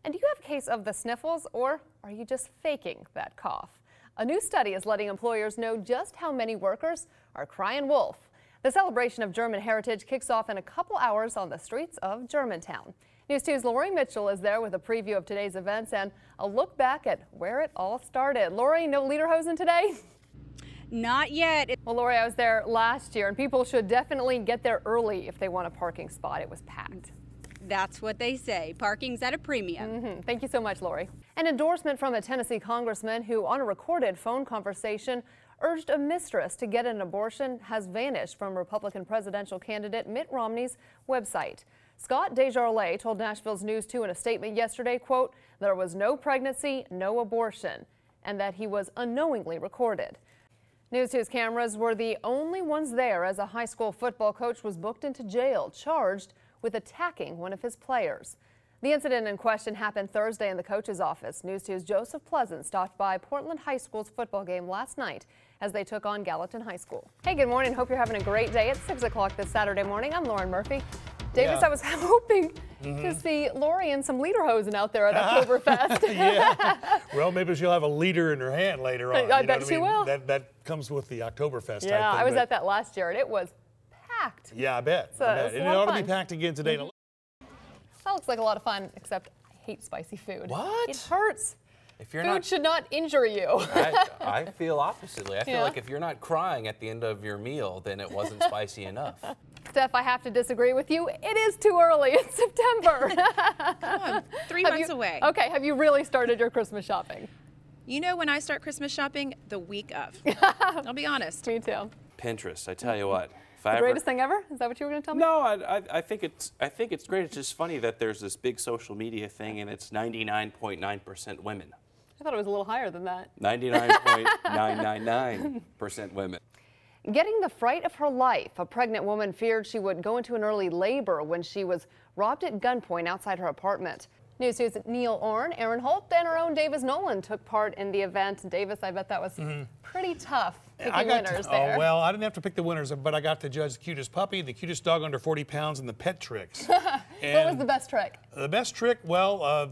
And do you have a case of the sniffles, or are you just faking that cough? A new study is letting employers know just how many workers are crying wolf. The celebration of German heritage kicks off in a couple hours on the streets of Germantown. News 2's Lori Mitchell is there with a preview of today's events and a look back at where it all started. Lori, no lederhosen today? Not yet. Well, Lori, I was there last year, and people should definitely get there early if they want a parking spot. It was packed. That's what they say. Parking's at a premium. Thank you so much, Lori. An endorsement from a Tennessee congressman who, on a recorded phone conversation, urged a mistress to get an abortion has vanished from Republican presidential candidate Mitt Romney's website. Scott Desjardins told Nashville's News 2 in a statement yesterday, quote, there was no pregnancy, no abortion, and that he was unknowingly recorded. News 2's cameras were the only ones there as a high school football coach was booked into jail, charged with attacking one of his players. The incident in question happened Thursday in the coach's office. News 2's Joseph Pleasant stopped by Portland High School's football game last night as they took on Gallatin High School. Hey, good morning. Hope you're having a great day. It's 6 o'clock this Saturday morning. I'm Lauren Murphy. Davis, I was hoping to see Lori and some lederhosen out there at Oktoberfest. Yeah. Well, maybe she'll have a leader in her hand later on. I bet she will. That comes with the Oktoberfest. Yeah, type thing, I was at that last year, and it was packed. Yeah, I bet. So I bet. And it ought to be packed again today. That looks like a lot of fun, except I hate spicy food. What? It hurts. If you're Food should not injure you. I feel oppositely. I feel like if you're not crying at the end of your meal, then it wasn't spicy enough. Steph, I have to disagree with you. It is too early. It's September. Come on, 3 months away. Okay, have you really started your Christmas shopping? You know when I start Christmas shopping? The week of. I'll be honest. Me too. Pinterest, I tell you what. The greatest thing ever? Is that what you were going to tell me? No, I think it's great. It's just funny that there's this big social media thing and it's 99.9% women. I thought it was a little higher than that. 99.999% women. Getting the fright of her life, a pregnant woman feared she would go into an early labor when she was robbed at gunpoint outside her apartment. News 2's Neil Orn, Aaron Holt, and our own Davis Nolan took part in the event. Davis, I bet that was pretty tough picking winners there. Oh, well, I didn't have to pick the winners, but I got to judge the cutest puppy, the cutest dog under 40 pounds, and the pet tricks. What was the best trick? The best trick, well, I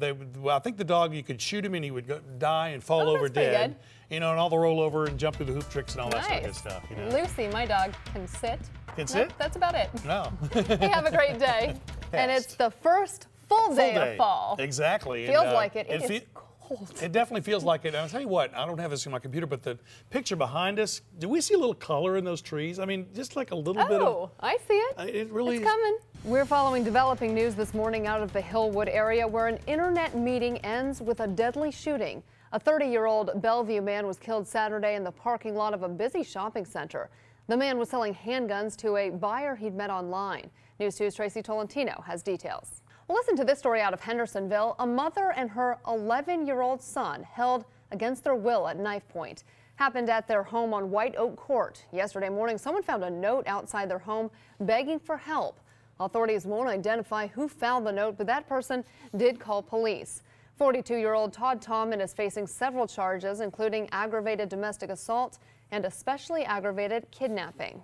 think the dog, you could shoot him and he would die and fall over dead. Good. You know, and all the rollover and jump through the hoop tricks and all that sort of good stuff. You know. Lucy, my dog, can sit. Can sit? That's about it. No. Hey, have a great day. And it's the first full day of fall. Exactly. Feels like it. It is cold. It definitely feels like it. And I'll tell you what, I don't have this in my computer, but the picture behind us, do we see a little color in those trees? I mean, just like a little bit of... Oh, I see it. It really It's is. coming. We're following developing news this morning out of the Hillwood area where an internet meeting ends with a deadly shooting. A 30-year-old Bellevue man was killed Saturday in the parking lot of a busy shopping center. The man was selling handguns to a buyer he'd met online. News 2's Tracy Tolentino has details. Well, listen to this story out of Hendersonville. A mother and her 11-year-old son held against their will at knife point. Happened at their home on White Oak Court. Yesterday morning, someone found a note outside their home begging for help. Authorities won't identify who found the note, but that person did call police. 42-year-old Todd Tommen is facing several charges, including aggravated domestic assault and especially aggravated kidnapping.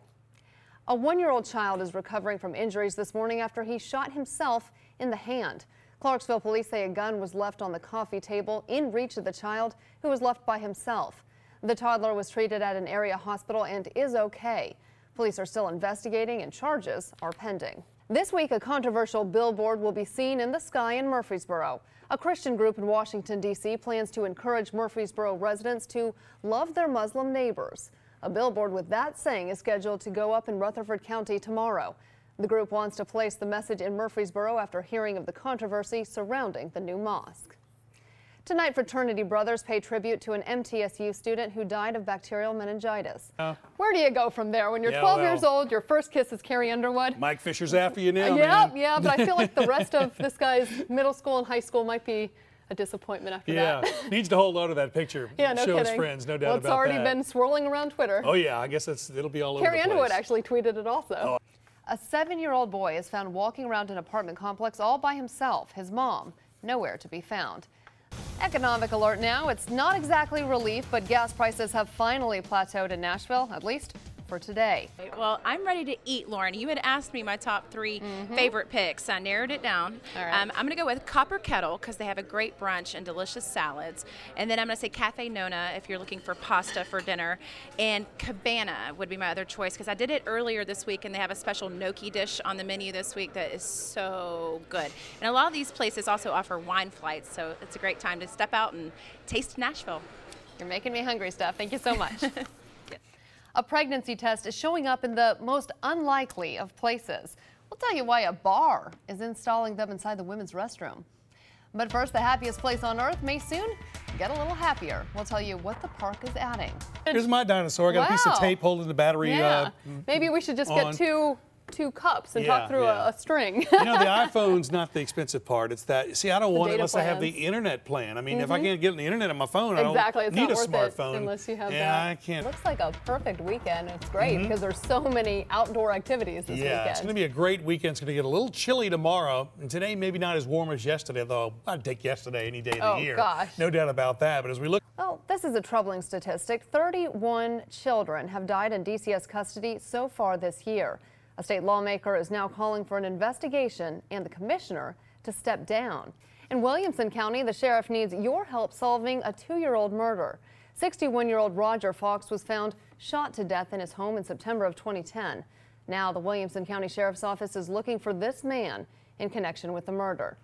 A 1-year-old child is recovering from injuries this morning after he shot himself in the hand. Clarksville police say a gun was left on the coffee table in reach of the child, who was left by himself. The toddler was treated at an area hospital and is okay. Police are still investigating and charges are pending. This week, a controversial billboard will be seen in the sky in Murfreesboro. A Christian group in Washington, D.C. plans to encourage Murfreesboro residents to love their Muslim neighbors. A billboard with that saying is scheduled to go up in Rutherford County tomorrow. The group wants to place the message in Murfreesboro after hearing of the controversy surrounding the new mosque. Tonight, fraternity brothers pay tribute to an MTSU student who died of bacterial meningitis. Where do you go from there? When you're 12 years old, your first kiss is Carrie Underwood. Mike Fisher's after you now, man. Yeah, but I feel like the rest of this guy's middle school and high school might be a disappointment after that. Yeah, needs to hold on to that picture. Yeah, no Show kidding. his friends, no doubt well, about that. It's already been swirling around Twitter. Oh yeah, I guess it'll be all over the place. Carrie Underwood actually tweeted it also. Oh. A 7-year-old boy is found walking around an apartment complex all by himself. His mom, nowhere to be found. Economic alert now. It's not exactly relief, but gas prices have finally plateaued in Nashville, at least for today. Well, I'm ready to eat, Lauren. You had asked me my top 3 favorite picks. I narrowed it down. All right. I'm going to go with Copper Kettle because they have a great brunch and delicious salads. And then I'm going to say Cafe Nona if you're looking for pasta for dinner. And Cabana would be my other choice because I did it earlier this week and they have a special gnocchi dish on the menu this week that is so good. And a lot of these places also offer wine flights, so it's a great time to step out and taste Nashville. You're making me hungry, Steph. Thank you so much. A pregnancy test is showing up in the most unlikely of places. We'll tell you why a bar is installing them inside the women's restroom. But first, the happiest place on earth may soon get a little happier. We'll tell you what the park is adding. Here's my dinosaur. I got a piece of tape holding the battery. Yeah. Maybe we should just get two cups and talk through a string. You know, the iPhone's not the expensive part. It's that, see, I don't want it unless I have the internet plan. I mean, if I can't get the internet on my phone, I don't need a smartphone. Unless you have that. Yeah, I can't. Looks like a perfect weekend. It's great because there's so many outdoor activities this weekend. Yeah, it's going to be a great weekend. It's going to get a little chilly tomorrow. And today, maybe not as warm as yesterday, though I'd take yesterday any day of the year. Gosh. No doubt about that. But as we look. Well, this is a troubling statistic. 31 children have died in DCS custody so far this year. A state lawmaker is now calling for an investigation and the commissioner to step down. In Williamson County, the sheriff needs your help solving a 2-year-old murder. 61-year-old Roger Fox was found shot to death in his home in September of 2010. Now the Williamson County Sheriff's Office is looking for this man in connection with the murder.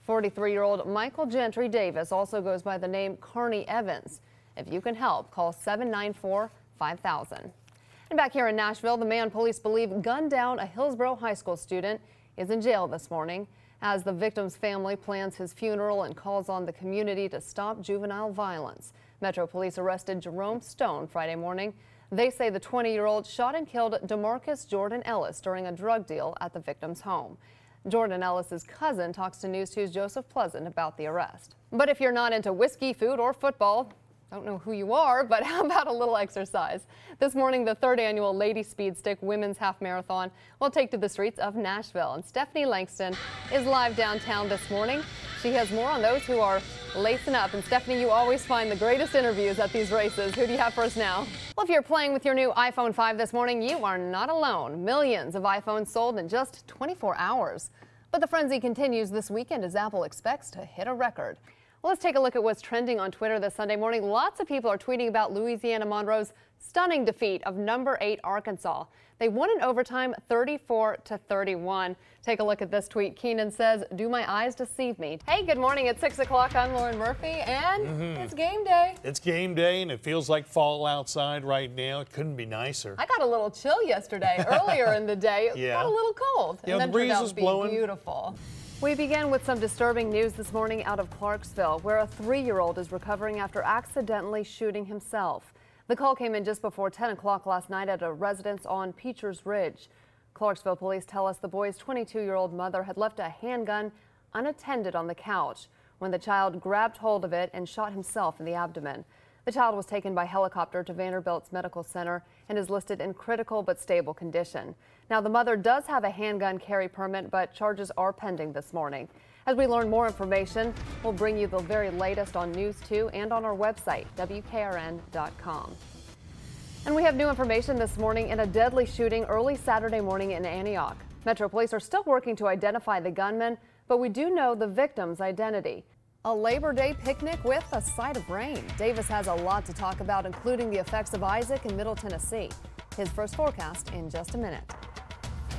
43-year-old Michael Gentry Davis also goes by the name Carney Evans. If you can help, call 794-5000. And back here in Nashville, the man police believe gunned down a Hillsborough High School student is in jail this morning as the victim's family plans his funeral and calls on the community to stop juvenile violence. Metro Police arrested Jerome Stone Friday morning. They say the 20-year-old shot and killed DeMarcus Jordan Ellis during a drug deal at the victim's home. Jordan Ellis's cousin talks to News 2's Joseph Pleasant about the arrest. But if you're not into whiskey, food, or football, don't know who you are, but how about a little exercise? This morning, the 3rd annual Lady Speed Stick Women's Half Marathon will take to the streets of Nashville. And Stephanie Langston is live downtown this morning. She has more on those who are lacing up. And Stephanie, you always find the greatest interviews at these races. Who do you have for us now? Well, if you're playing with your new iPhone 5 this morning, you are not alone. Millions of iPhones sold in just 24 hours. But the frenzy continues this weekend as Apple expects to hit a record. Well, let's take a look at what's trending on Twitter this Sunday morning. Lots of people are tweeting about Louisiana Monroe's stunning defeat of number 8 Arkansas. They won in overtime 34-31. Take a look at this tweet. Keenan says, "Do my eyes deceive me?" Hey, good morning. It's 6 o'clock. I'm Lauren Murphy, and it's game day. It's game day, and it feels like fall outside right now. It couldn't be nicer. I got a little chill yesterday, earlier in the day. It got a little cold. Yeah, and then the breeze turned out was to be blowing. Beautiful. We begin with some disturbing news this morning out of Clarksville, where a 3-year-old is recovering after accidentally shooting himself. The call came in just before 10 o'clock last night at a residence on Peachers Ridge. Clarksville police tell us the boy's 22-year-old mother had left a handgun unattended on the couch when the child grabbed hold of it and shot himself in the abdomen. The child was taken by helicopter to Vanderbilt's Medical Center and is listed in critical but stable condition. Now, the mother does have a handgun carry permit, but charges are pending this morning. As we learn more information, we'll bring you the very latest on News 2 and on our website, WKRN.com. And we have new information this morning in a deadly shooting early Saturday morning in Antioch. Metro Police are still working to identify the gunman, but we do know the victim's identity. A Labor Day picnic with a sight of rain. Davis has a lot to talk about, including the effects of Isaac in Middle Tennessee. His first forecast in just a minute.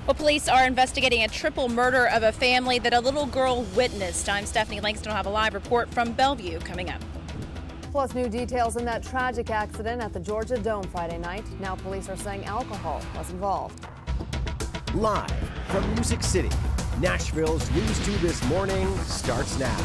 Well, police are investigating a triple murder of a family that a little girl witnessed. I'm Stephanie Langston. I'll have a live report from Bellevue coming up. Plus new details in that tragic accident at the Georgia Dome Friday night. Now police are saying alcohol was involved. Live from Music City, Nashville's News 2 This Morning starts now.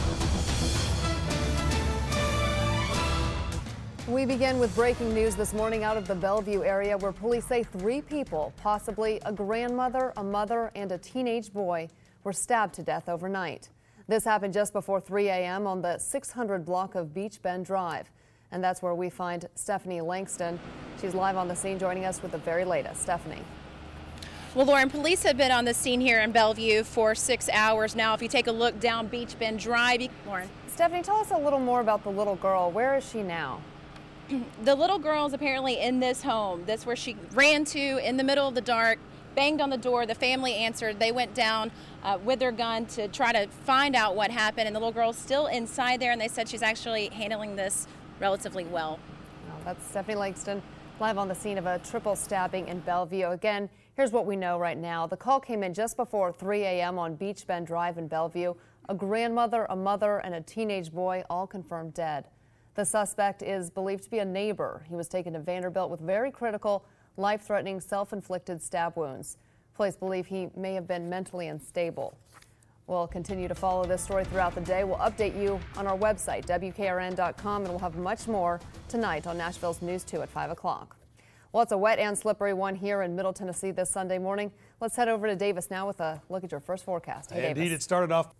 We begin with breaking news this morning out of the Bellevue area where police say 3 people, possibly a grandmother, a mother, and a teenage boy, were stabbed to death overnight. This happened just before 3 a.m. on the 600 block of Beach Bend Drive. And that's where we find Stephanie Langston. She's live on the scene joining us with the very latest. Stephanie. Well, Lauren, police have been on the scene here in Bellevue for 6 hours now. If you take a look down Beach Bend Drive, Lauren. Stephanie, tell us a little more about the little girl. Where is she now? the little girl's apparently in this home. That's where she ran to in the middle of the dark, banged on the door. The family answered. They went down with their gun to try to find out what happened, and the little girl's still inside there, and they said she's actually handling this relatively well. Well, that's Stephanie Langston live on the scene of a triple stabbing in Bellevue. Again, here's what we know right now. The call came in just before 3 a.m. on Beach Bend Drive in Bellevue. A grandmother, a mother, and a teenage boy all confirmed dead. The suspect is believed to be a neighbor. He was taken to Vanderbilt with very critical, life-threatening, self-inflicted stab wounds. Police believe he may have been mentally unstable. We'll continue to follow this story throughout the day. We'll update you on our website, WKRN.com, and we'll have much more tonight on Nashville's News 2 at 5 o'clock. Well, it's a wet and slippery one here in Middle Tennessee this Sunday morning. Let's head over to Davis now with a look at your first forecast. Hey, Indeed, Davis. it started off.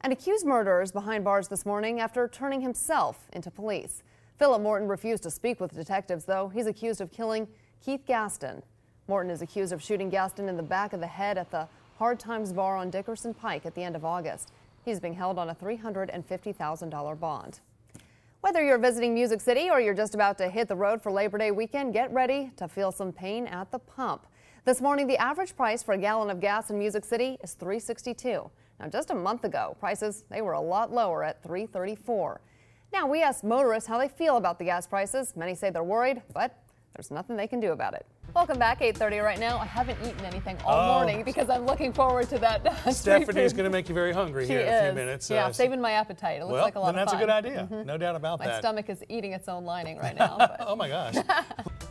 An accused murderer is behind bars this morning after turning himself into police. Philip Morton refused to speak with detectives, though. He's accused of killing Keith Gaston. Morton is accused of shooting Gaston in the back of the head at the Hard Times Bar on Dickerson Pike at the end of August. He's being held on a $350,000 bond. Whether you're visiting Music City or you're just about to hit the road for Labor Day weekend, get ready to feel some pain at the pump. This morning, the average price for a gallon of gas in Music City is $3.62. Now, just a month ago, prices, they were a lot lower at $3.34. Now, we asked motorists how they feel about the gas prices. Many say they're worried, but there's nothing they can do about it. Welcome back, 8:30 right now. I haven't eaten anything all morning because I'm looking forward to that. Stephanie is going to make you very hungry here in a few minutes. Yeah, saving my appetite. It looks like a lot of fun. Well, then that's a good idea. No doubt about that. My stomach is eating its own lining right now. But. Oh my gosh.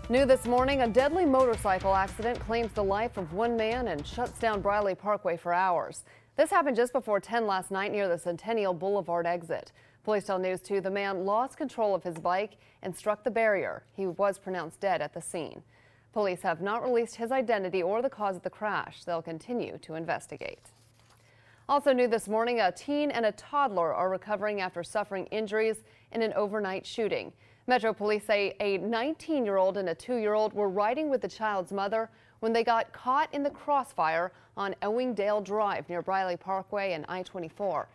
New this morning, a deadly motorcycle accident claims the life of one man and shuts down Briley Parkway for hours. This happened just before 10 last night near the Centennial Boulevard exit. Police tell News 2 the man lost control of his bike and struck the barrier. He was pronounced dead at the scene. Police have not released his identity or the cause of the crash. They'll continue to investigate. Also new this morning, a teen and a toddler are recovering after suffering injuries in an overnight shooting. Metro Police say a 19-year-old and a 2-year-old were riding with the child's mother when they got caught in the crossfire on Owingdale Drive near Briley Parkway and I-24.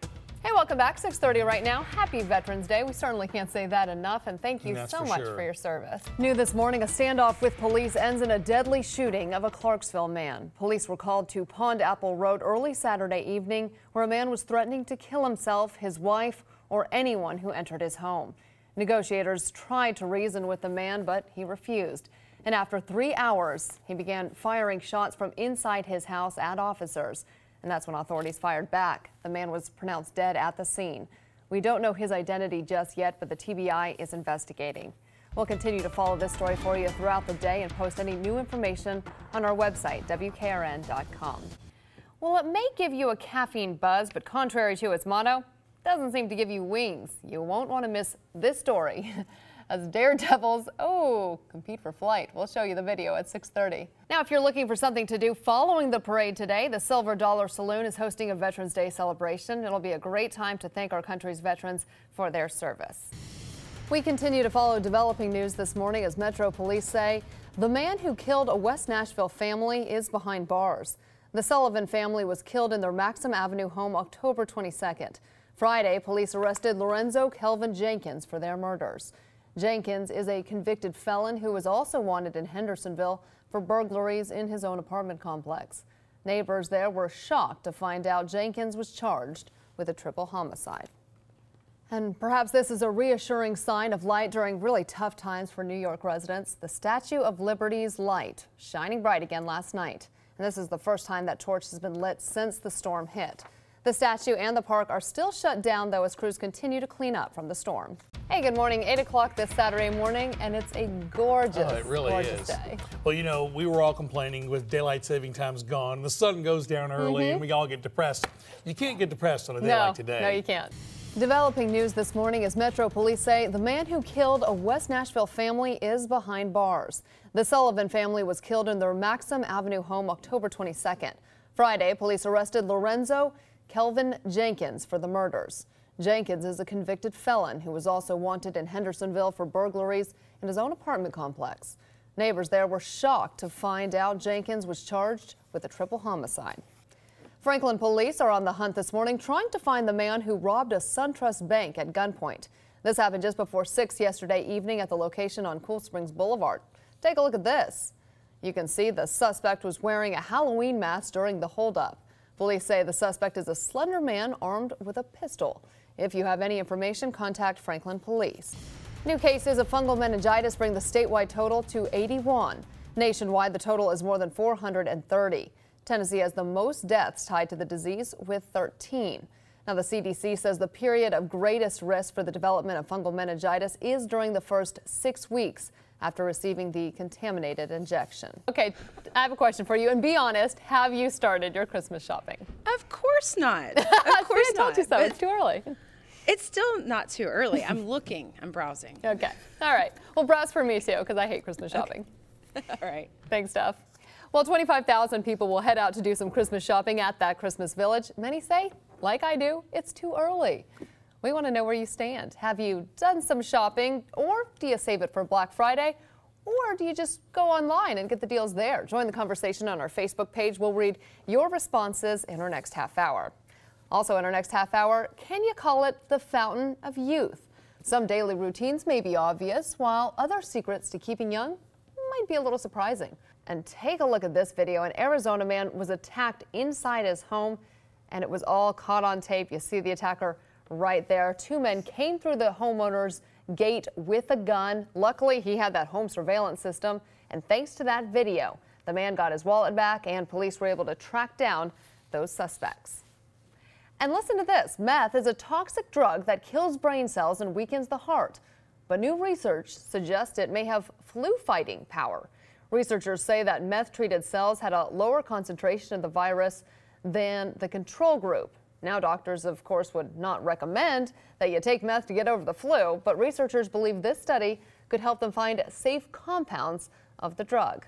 Hey, welcome back. 6:30 right now. Happy Veterans Day. We certainly can't say that enough, and thank you so much for your service. New this morning, a standoff with police ends in a deadly shooting of a Clarksville man. Police were called to Pond Apple Road early Saturday evening, where a man was threatening to kill himself, his wife, or anyone who entered his home. Negotiators tried to reason with the man, but he refused. And after 3 hours, he began firing shots from inside his house at officers. And that's when authorities fired back. The man was pronounced dead at the scene. We don't know his identity just yet, but the TBI is investigating. We'll continue to follow this story for you throughout the day and post any new information on our website, WKRN.com. Well, it may give you a caffeine buzz, but contrary to its motto, it doesn't seem to give you wings. You won't want to miss this story. As daredevils, compete for flight. We'll show you the video at 6:30. Now, if you're looking for something to do following the parade today, the Silver Dollar Saloon is hosting a Veterans Day celebration. It'll be a great time to thank our country's veterans for their service. We continue to follow developing news this morning as Metro Police say the man who killed a West Nashville family is behind bars. The Sullivan family was killed in their Maxim Avenue home October 22nd. Friday, police arrested Lorenzo Kelvin Jenkins for their murders. Jenkins is a convicted felon who was also wanted in Hendersonville for burglaries in his own apartment complex. Neighbors there were shocked to find out Jenkins was charged with a triple homicide. And perhaps this is a reassuring sign of light during really tough times for New York residents. The Statue of Liberty's light shining bright again last night. And this is the first time that torch has been lit since the storm hit. The statue and the park are still shut down, though, as crews continue to clean up from the storm. Hey, good morning. 8 o'clock this Saturday morning, and it's a gorgeous, gorgeous day. Well, you know, we were all complaining with daylight saving times gone. The sun goes down early, and we all get depressed. You can't get depressed on a day like today. No, you can't. Developing news this morning as Metro Police say the man who killed a West Nashville family is behind bars. The Sullivan family was killed in their Maxim Avenue home October 22nd. Friday, police arrested Lorenzo Kelvin Jenkins for the murders. Jenkins is a convicted felon who was also wanted in Hendersonville for burglaries in his own apartment complex. Neighbors there were shocked to find out Jenkins was charged with a triple homicide. Franklin police are on the hunt this morning trying to find the man who robbed a SunTrust bank at gunpoint. This happened just before 6 yesterday evening at the location on Cool Springs Boulevard. Take a look at this. You can see the suspect was wearing a Halloween mask during the holdup. Police say the suspect is a slender man armed with a pistol. If you have any information, contact Franklin Police. New cases of fungal meningitis bring the statewide total to 81. Nationwide, the total is more than 430. Tennessee has the most deaths tied to the disease with 13. Now, the CDC says the period of greatest risk for the development of fungal meningitis is during the first 6 weeks after receiving the contaminated injection. Okay, I have a question for you, and be honest, have you started your Christmas shopping? Of course not. Of course I told you so. It's too early. It's still not too early. I'm looking. I'm browsing. Okay. All right. Well, browse for me too, because I hate Christmas shopping. Okay. All right. Thanks, Steph. Well, 25,000 people will head out to do some Christmas shopping at that Christmas Village. Many say, like I do, it's too early. We want to know where you stand. Have you done some shopping, or do you save it for Black Friday? Or do you just go online and get the deals there? Join the conversation on our Facebook page. We'll read your responses in our next half hour. Also in our next half hour, can you call it the fountain of youth? Some daily routines may be obvious, while other secrets to keeping young might be a little surprising. And take a look at this video. An Arizona man was attacked inside his home, and it was all caught on tape. You see the attacker right there. 2 men came through the homeowner's gate with a gun. Luckily, he had that home surveillance system, and thanks to that video, the man got his wallet back, and police were able to track down those suspects. And listen to this. Meth is a toxic drug that kills brain cells and weakens the heart. But new research suggests it may have flu-fighting power. Researchers say that meth-treated cells had a lower concentration of the virus than the control group. Now, doctors, of course, would not recommend that you take meth to get over the flu, but researchers believe this study could help them find safe compounds of the drug.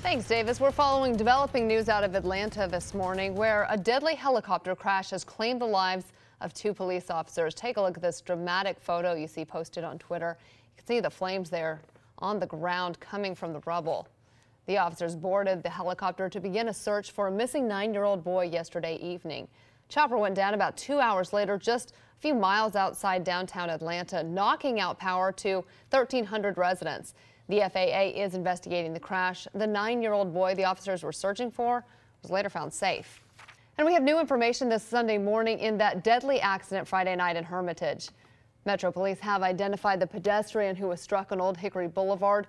Thanks, Davis. We're following developing news out of Atlanta this morning, where a deadly helicopter crash has claimed the lives of 2 police officers. Take a look at this dramatic photo you see posted on Twitter. You can see the flames there on the ground coming from the rubble. The officers boarded the helicopter to begin a search for a missing 9-year-old boy yesterday evening. Chopper went down about 2 hours later, just a few miles outside downtown Atlanta, knocking out power to 1,300 residents. The FAA is investigating the crash. The 9-year-old boy the officers were searching for was later found safe. And we have new information this Sunday morning in that deadly accident Friday night in Hermitage. Metro Police have identified the pedestrian who was struck on Old Hickory Boulevard.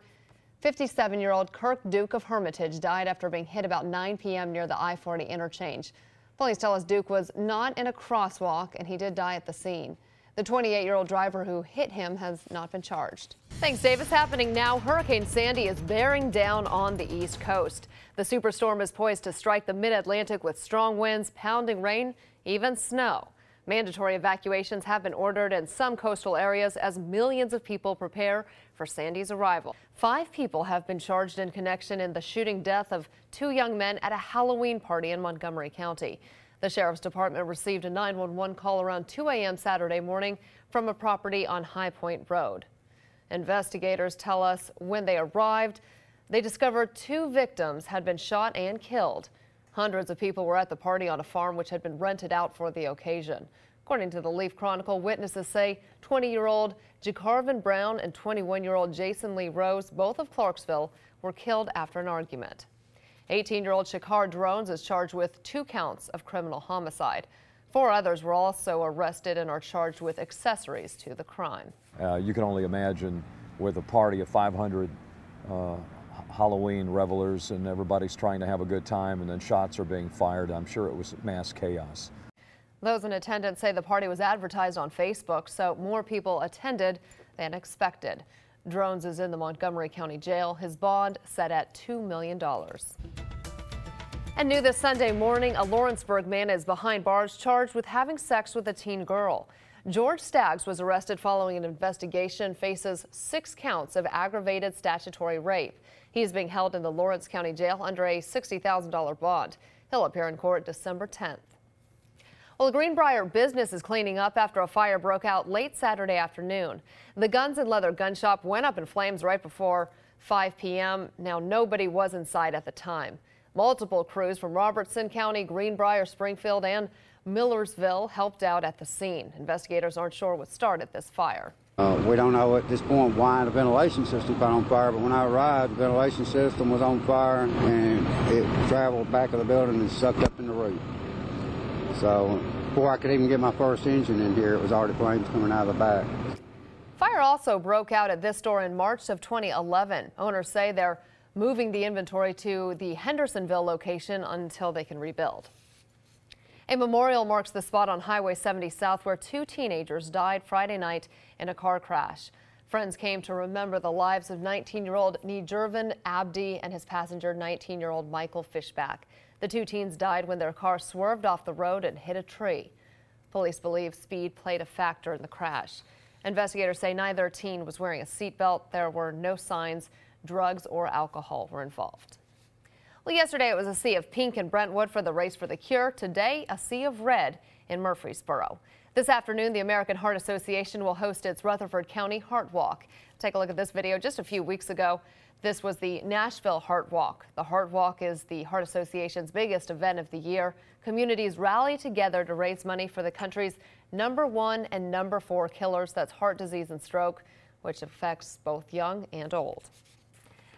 57-year-old Kirk Duke of Hermitage died after being hit about 9 p.m. near the I-40 interchange. Police tell us Duke was not in a crosswalk, and he did die at the scene. The 28-year-old driver who hit him has not been charged. Thanks, Davis. Happening now, Hurricane Sandy is bearing down on the East Coast. The superstorm is poised to strike the mid-Atlantic with strong winds, pounding rain, even snow. Mandatory evacuations have been ordered in some coastal areas as millions of people prepare for Sandy's arrival. 5 people have been charged in connection in the shooting death of 2 young men at a Halloween party in Montgomery County. The Sheriff's Department received a 911 call around 2 a.m. Saturday morning from a property on High Point Road. Investigators tell us when they arrived, they discovered 2 victims had been shot and killed. Hundreds of people were at the party on a farm which had been rented out for the occasion. According to the Leaf Chronicle, witnesses say 20-year-old Jacarvin Brown and 21-year-old Jason Lee Rose, both of Clarksville, were killed after an argument. 18-year-old Shakar Drones is charged with 2 counts of criminal homicide. 4 others were also arrested and are charged with accessories to the crime. You can only imagine with a party of 500 Halloween revelers and everybody's trying to have a good time and then shots are being fired. I'm sure it was mass chaos. Those in attendance say the party was advertised on Facebook, so more people attended than expected. Drones is in the Montgomery County Jail. His bond set at $2 million. And new this Sunday morning, a Lawrenceburg man is behind bars charged with having sex with a teen girl. George Staggs was arrested following an investigation, faces 6 counts of aggravated statutory rape. He is being held in the Lawrence County Jail under a $60,000 bond. He'll appear in court December 10th. Well, the Greenbrier business is cleaning up after a fire broke out late Saturday afternoon. The Guns and Leather gun shop went up in flames right before 5 p.m. Now, nobody was inside at the time. Multiple crews from Robertson County, Greenbrier, Springfield, and Millersville helped out at the scene. Investigators aren't sure what started this fire. We don't know at this point why the ventilation system caught on fire, but when I arrived, the ventilation system was on fire and it traveled back of the building and sucked up in the roof. So before I could even get my first engine in here, it was already flames coming out of the back. Fire also broke out at this store in March of 2011. Owners say they're moving the inventory to the Hendersonville location until they can rebuild. A memorial marks the spot on Highway 70 South where 2 teenagers died Friday night in a car crash. Friends came to remember the lives of 19-year-old Nijirvan Abdi and his passenger, 19-year-old Michael Fishback. The 2 teens died when their car swerved off the road and hit a tree. Police believe speed played a factor in the crash. Investigators say neither teen was wearing a seatbelt. There were no signs drugs or alcohol were involved. Well, yesterday it was a sea of pink in Brentwood for the Race for the Cure. Today, a sea of red in Murfreesboro. This afternoon, the American Heart Association will host its Rutherford County Heart Walk. Take a look at this video just a few weeks ago. This was the Nashville Heart Walk. The Heart Walk is the Heart Association's biggest event of the year. Communities rally together to raise money for the country's #1 and #4 killers. That's heart disease and stroke, which affects both young and old.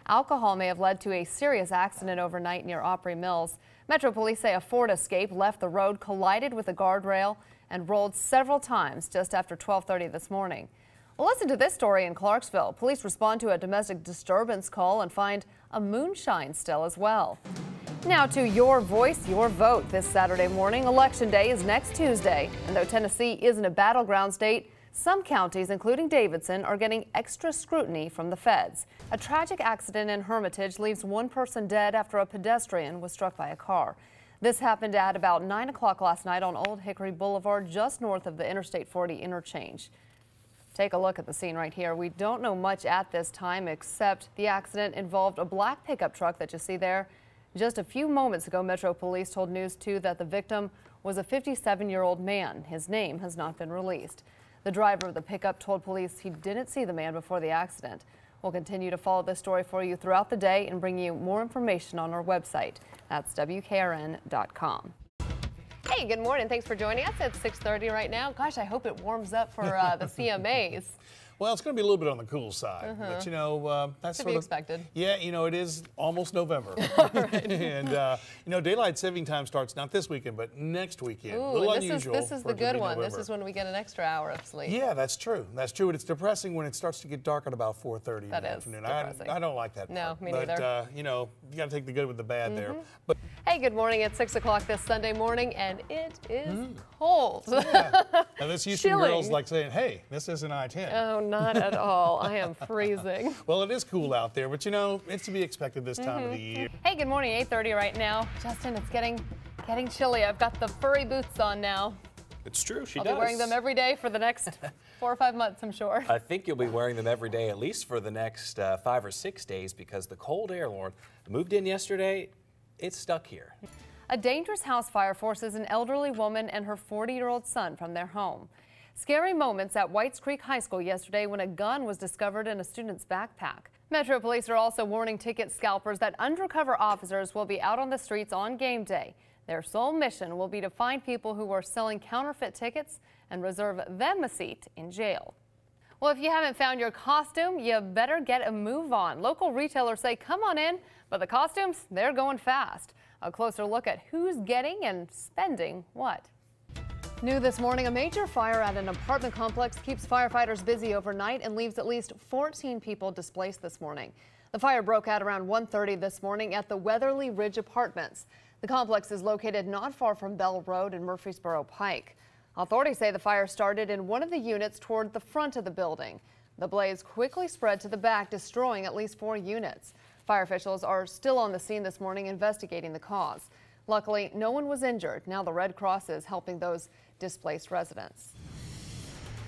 Alcohol may have led to a serious accident overnight near Opry Mills. Metro Police say a Ford Escape left the road, collided with a guardrail, and rolled several times just after 12:30 this morning. Well, listen to this story in Clarksville. Police respond to a domestic disturbance call and find a moonshine still as well. Now to Your Voice, Your Vote this Saturday morning. Election Day is next Tuesday, and though Tennessee isn't a battleground state, some counties, including Davidson, are getting extra scrutiny from the feds. A tragic accident in Hermitage leaves 1 person dead after a pedestrian was struck by a car. This happened at about 9 o'clock last night on Old Hickory Boulevard, just north of the Interstate 40 interchange. Take a look at the scene right here. We don't know much at this time, except the accident involved a black pickup truck that you see there. Just a few moments ago, Metro Police told News 2 that the victim was a 57-year-old man. His name has not been released. The driver of the pickup told police he didn't see the man before the accident. We'll continue to follow this story for you throughout the day and bring you more information on our website. That's WKRN.com. Hey, good morning. Thanks for joining us. It's 6:30 right now. Gosh, I hope it warms up for the CMAs. Well, it's going to be a little bit on the cool side, but you know, that's To sort be of expected. Yeah, you know, it is almost November, and you know, daylight saving time starts not this weekend, but next weekend. Ooh, a little this unusual. is for the it to good be one. November. This is when we get an extra hour of sleep. Yeah, that's true. That's true. And it's depressing when it starts to get dark at about 4:30 in the afternoon. Depressing. I don't like that No, part. me but, neither. You know, you got to take the good with the bad there. But Hey, good morning. It's 6 o'clock this Sunday morning, and it is cold. yeah. Now, this Houston Chilling. girl's like saying, "Hey, this isn't I-10." Oh, not at all. I am freezing. Well, it is cool out there, but you know, it's to be expected this time of the year. Hey, good morning. 8:30 right now. Justin, it's getting chilly. I've got the furry boots on now. It's true, she I'll does. be wearing them every day for the next 4 or 5 months, I'm sure. I think you'll be wearing them every day, at least for the next 5 or 6 days, because the cold air, Lauren, moved in yesterday. It's stuck here. A dangerous house fire forces an elderly woman and her 40-year-old son from their home. Scary moments at Whites Creek High School yesterday when a gun was discovered in a student's backpack. Metro Police are also warning ticket scalpers that undercover officers will be out on the streets on game day. Their sole mission will be to find people who are selling counterfeit tickets and reserve them a seat in jail. Well, if you haven't found your costume, you better get a move on. Local retailers say come on in, but the costumes, they're going fast. A closer look at who's getting and spending what. New this morning, a major fire at an apartment complex keeps firefighters busy overnight and leaves at least 14 people displaced this morning. The fire broke out around 1:30 this morning at the Weatherly Ridge Apartments. The complex is located not far from Bell Road and Murfreesboro Pike. Authorities say the fire started in one of the units toward the front of the building. The blaze quickly spread to the back, destroying at least 4 units. Fire officials are still on the scene this morning investigating the cause. Luckily, no one was injured. Now the Red Cross is helping those displaced residents.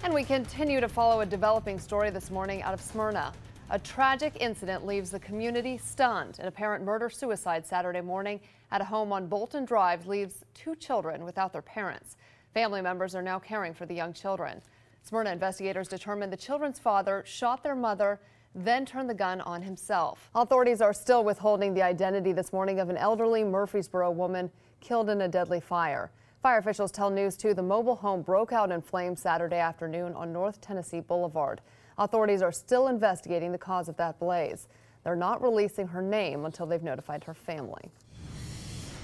And we continue to follow a developing story this morning out of Smyrna. A tragic incident leaves the community stunned. An apparent murder-suicide Saturday morning at a home on Bolton Drive leaves 2 children without their parents. Family members are now caring for the young children. Smyrna investigators determined the children's father shot their mother, then turned the gun on himself. Authorities are still withholding the identity this morning of an elderly Murfreesboro woman killed in a deadly fire. Fire officials tell News 2 the mobile home broke out in flames Saturday afternoon on North Tennessee Boulevard. Authorities are still investigating the cause of that blaze. They're not releasing her name until they've notified her family.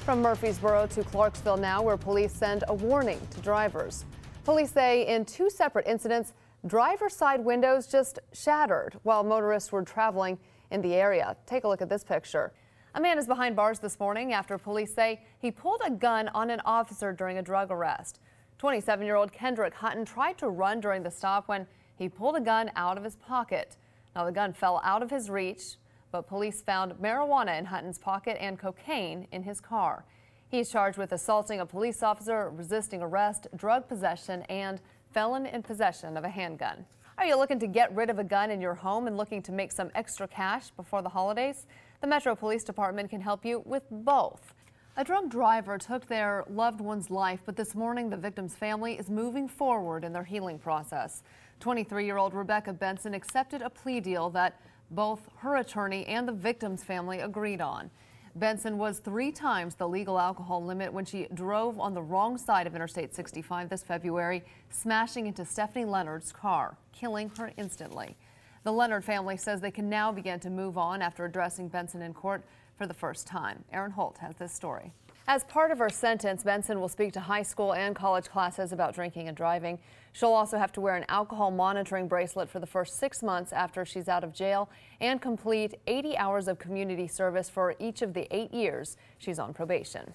From Murfreesboro to Clarksville now, where police send a warning to drivers. Police say in 2 separate incidents, driver's side windows just shattered while motorists were traveling in the area. Take a look at this picture. A man is behind bars this morning after police say he pulled a gun on an officer during a drug arrest. 27-year-old Kendrick Hutton tried to run during the stop when he pulled a gun out of his pocket. Now the gun fell out of his reach, but police found marijuana in Hutton's pocket and cocaine in his car. He's charged with assaulting a police officer, resisting arrest, drug possession, and felon in possession of a handgun. Are you looking to get rid of a gun in your home and looking to make some extra cash before the holidays? The Metro Police Department can help you with both. A drunk driver took their loved one's life, but this morning the victim's family is moving forward in their healing process. 23-year-old Rebecca Benson accepted a plea deal that both her attorney and the victim's family agreed on. Benson was 3 times the legal alcohol limit when she drove on the wrong side of Interstate 65 this February, smashing into Stephanie Leonard's car, killing her instantly. The Leonard family says they can now begin to move on after addressing Benson in court for the first time. Aaron Holt has this story. As part of her sentence, Benson will speak to high school and college classes about drinking and driving. She'll also have to wear an alcohol monitoring bracelet for the first 6 months after she's out of jail and complete 80 hours of community service for each of the 8 years she's on probation.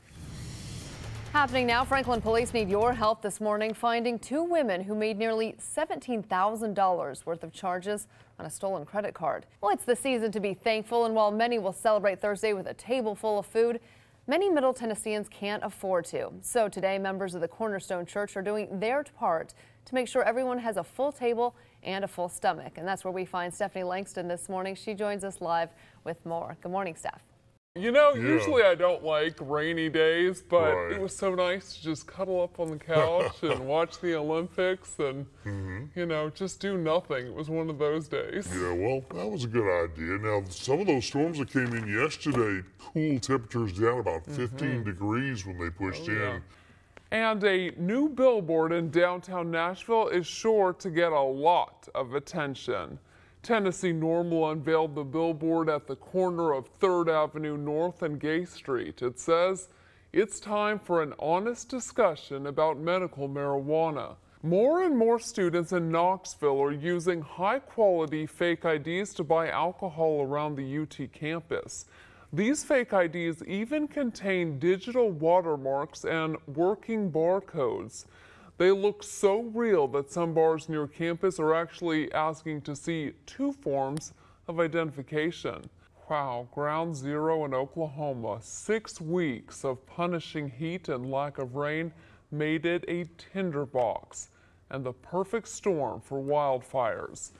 Happening now, Franklin police need your help this morning finding 2 women who made nearly $17,000 worth of charges on a stolen credit card. Well, it's the season to be thankful, and while many will celebrate Thursday with a table full of food, many Middle Tennesseans can't afford to. So today, members of the Cornerstone Church are doing their part to make sure everyone has a full table and a full stomach. And that's where we find Stephanie Langston this morning. She joins us live with more. Good morning, Steph. You know, usually I don't like rainy days, but it was so nice to just cuddle up on the couch and watch the Olympics and, you know, just do nothing. It was one of those days. Yeah, well, that was a good idea. Now, some of those storms that came in yesterday cooled temperatures down about 15 degrees when they pushed in. And a new billboard in downtown Nashville is sure to get a lot of attention. Tennessee Normal unveiled the billboard at the corner of 3rd Avenue North and Gay Street. It says, "It's time for an honest discussion about medical marijuana." More and more students in Knoxville are using high-quality fake IDs to buy alcohol around the UT campus. These fake IDs even contain digital watermarks and working barcodes. They look so real that some bars near campus are actually asking to see 2 forms of identification. Wow, ground zero in Oklahoma. 6 weeks of punishing heat and lack of rain made it a tinderbox and the perfect storm for wildfires.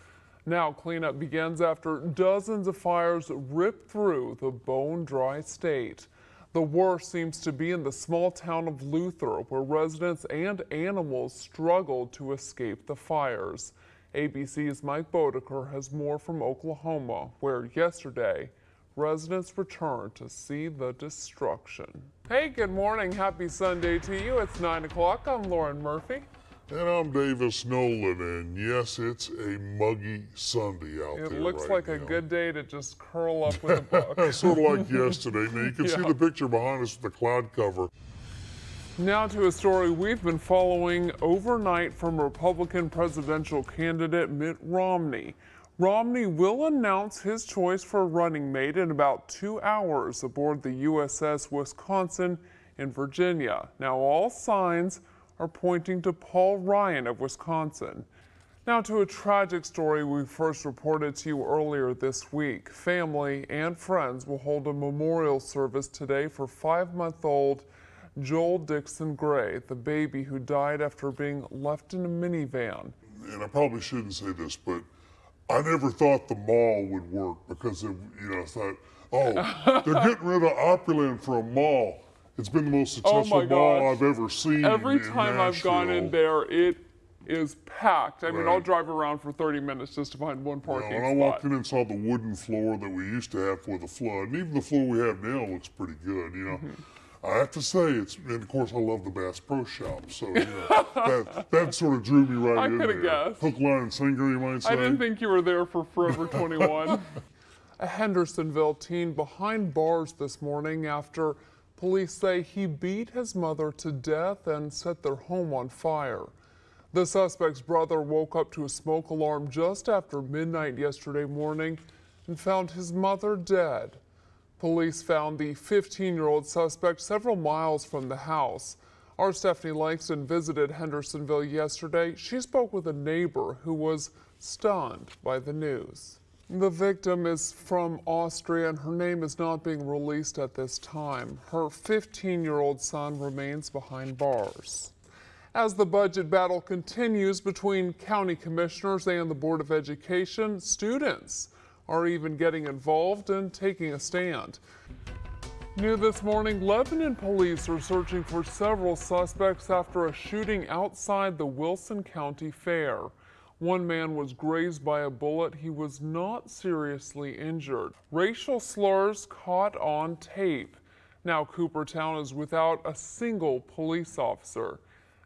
Now cleanup begins after dozens of fires rip through the bone-dry state. The worst seems to be in the small town of Luther, where residents and animals struggled to escape the fires. ABC's Mike Bodeker has more from Oklahoma, where yesterday residents returned to see the destruction. Hey, good morning. Happy Sunday to you. It's 9 o'clock. I'm Lauren Murphy. And I'm Davis Nolan, and yes, it's a muggy Sunday out there. It looks right like now. a good day to just curl up with a book. Sort of like yesterday. Now you can see the picture behind us with the cloud cover. Now to a story we've been following overnight from Republican presidential candidate Mitt Romney. Romney will announce his choice for running mate in about 2 hours aboard the USS Wisconsin in Virginia. Now all signs are pointing to Paul Ryan of Wisconsin. Now to a tragic story we first reported to you earlier this week. Family and friends will hold a memorial service today for 5-month-old Joel Dixon Gray, the baby who died after being left in a minivan. And I probably shouldn't say this, but I never thought the mall would work because, I thought, oh, they're getting rid of Opryland for a mall. It's been the most successful mall I've ever seen. Every in time I've gone in there, it is packed. I mean, I'll drive around for 30 minutes just to find one parking spot. When I walked in and saw the wooden floor that we used to have for the flood, and even the floor we have now looks pretty good, I have to say, and of course I love the Bass Pro Shop, so you know, that sort of drew me right in there. I could have guessed. Hook, line, and sinker, you might say. I didn't think you were there for Forever 21. A Hendersonville teen behind bars this morning after police say he beat his mother to death and set their home on fire. The suspect's brother woke up to a smoke alarm just after midnight yesterday morning and found his mother dead. Police found the 15-year-old suspect several miles from the house. Our Stephanie Langston visited Hendersonville yesterday. She spoke with a neighbor who was stunned by the news. The victim is from Austria and her name is not being released at this time. Her 15-year-old son remains behind bars. As the budget battle continues between county commissioners and the Board of Education, students are even getting involved and taking a stand. New this morning, Lebanon police are searching for several suspects after a shooting outside the Wilson County Fair. One man was grazed by a bullet. He was not seriously injured. Racial slurs caught on tape. Now Coopertown is without a single police officer.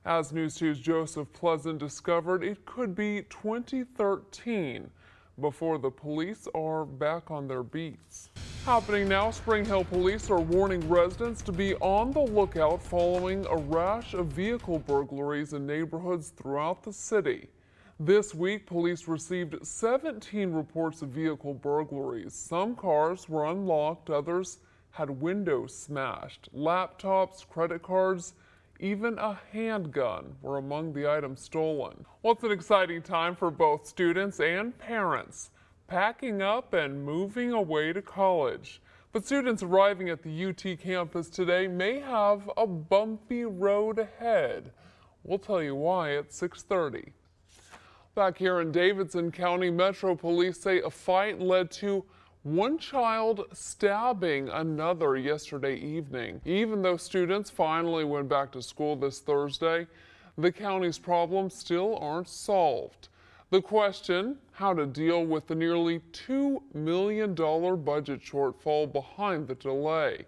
As News 2's Joseph Pleasant discovered, it could be 2013 before the police are back on their beats. Happening now, Spring Hill police are warning residents to be on the lookout following a rash of vehicle burglaries in neighborhoods throughout the city. This week, police received 17 reports of vehicle burglaries. Some cars were unlocked, others had windows smashed. Laptops, credit cards, even a handgun were among the items stolen. Well, it's an exciting time for both students and parents, packing up and moving away to college. But students arriving at the UT campus today may have a bumpy road ahead. We'll tell you why at 6:30. Back here in Davidson County, Metro Police say a fight led to one child stabbing another yesterday evening. Even though students finally went back to school this Thursday, the county's problems still aren't solved. The question, how to deal with the nearly $2 million budget shortfall behind the delay.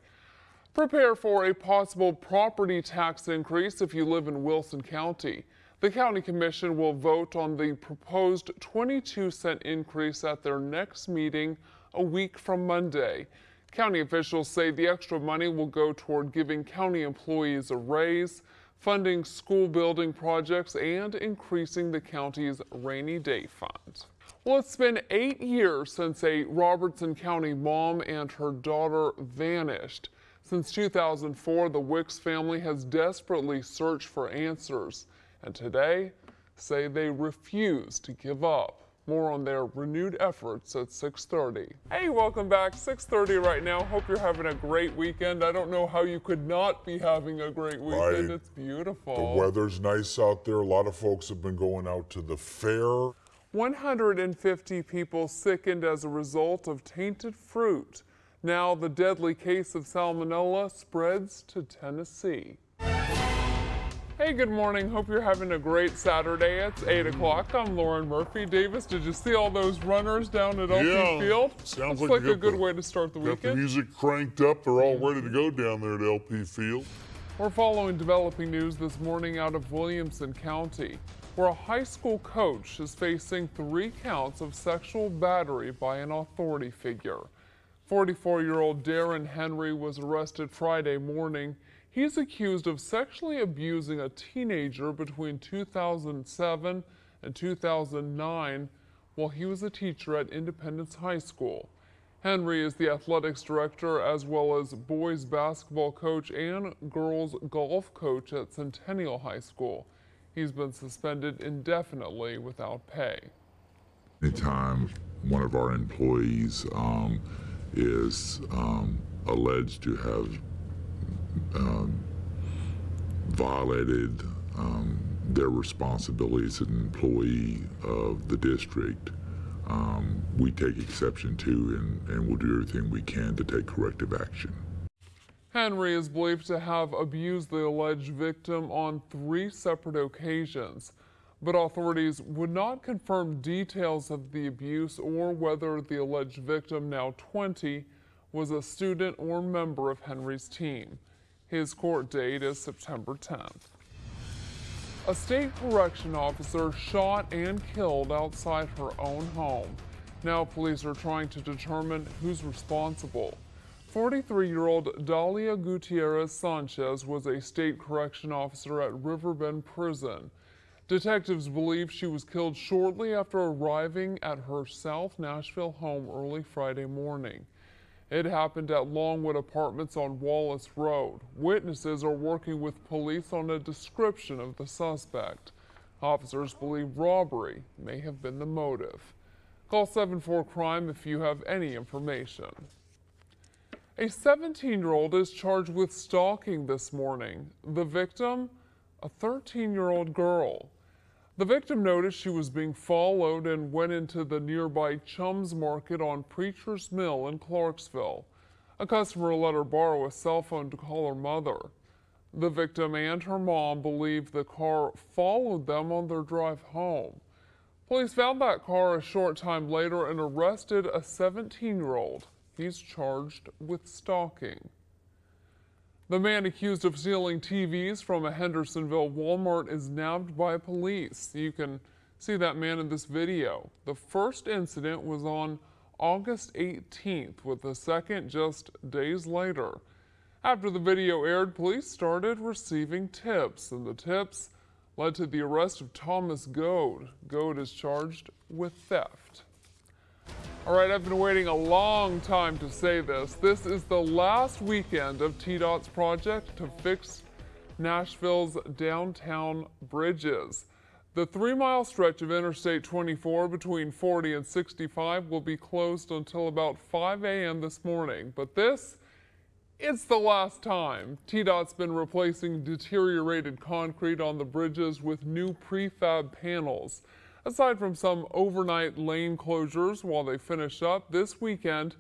Prepare for a possible property tax increase if you live in Wilson County. The County Commission will vote on the proposed 22-cent increase at their next meeting a week from Monday. County officials say the extra money will go toward giving county employees a raise, funding school building projects, and increasing the county's rainy day fund. Well, it's been 8 years since a Robertson County mom and her daughter vanished. Since 2004, the Wicks family has desperately searched for answers, and today say they refuse to give up. More on their renewed efforts at 6:30. Hey, welcome back. 6:30 right now. Hope you're having a great weekend. I don't know how you could not be having a great weekend. Right. It's beautiful. The weather's nice out there. A lot of folks have been going out to the fair. 150 people sickened as a result of tainted fruit. Now the deadly case of salmonella spreads to Tennessee. Hey, good morning. Hope you're having a great Saturday. It's 8 o'clock. I'm Lauren Murphy. Davis, did you see all those runners down at LP Field? Sounds Looks like a good way to start the weekend. Got the music cranked up. They're all ready to go down there at LP Field. We're following developing news this morning out of Williamson County, where a high school coach is facing 3 counts of sexual battery by an authority figure. 44-year-old Darren Henry was arrested Friday morning. He's accused of sexually abusing a teenager between 2007 and 2009 while he was a teacher at Independence High School. Henry is the athletics director as well as boys basketball coach and girls golf coach at Centennial High School. He's been suspended indefinitely without pay. Anytime one of our employees is alleged to have violated their responsibilities as an employee of the district, we take exception to and we'll do everything we can to take corrective action. Henry is believed to have abused the alleged victim on 3 separate occasions, but authorities would not confirm details of the abuse or whether the alleged victim, now 20, was a student or member of Henry's team. His court date is September 10th. A state correction officer shot and killed outside her own home. Now police are trying to determine who's responsible. 43-year-old Dalia Gutierrez Sanchez was a state correction officer at Riverbend Prison. Detectives believe she was killed shortly after arriving at her South Nashville home early Friday morning. It happened at Longwood Apartments on Wallace Road. Witnesses are working with police on a description of the suspect. Officers believe robbery may have been the motive. Call 74-CRIME if you have any information. A 17-year-old is charged with stalking this morning. The victim, a 13-year-old girl. The victim noticed she was being followed and went into the nearby Chums Market on Preacher's Mill in Clarksville. A customer let her borrow a cell phone to call her mother. The victim and her mom believe the car followed them on their drive home. Police found that car a short time later and arrested a 17-year-old. He's charged with stalking. The man accused of stealing TVs from a Hendersonville Walmart is nabbed by police. You can see that man in this video. The first incident was on August 18th, with the second just days later. After the video aired, police started receiving tips, and the tips led to the arrest of Thomas Goad. Goad is charged with theft. All right, I've been waiting a long time to say this. This is the last weekend of TDOT's project to fix Nashville's downtown bridges. The 3-mile stretch of Interstate 24 between 40 and 65 will be closed until about 5 a.m. this morning. But it's the last time. TDOT's been replacing deteriorated concrete on the bridges with new prefab panels. Aside from some overnight lane closures while they finish up, this weekend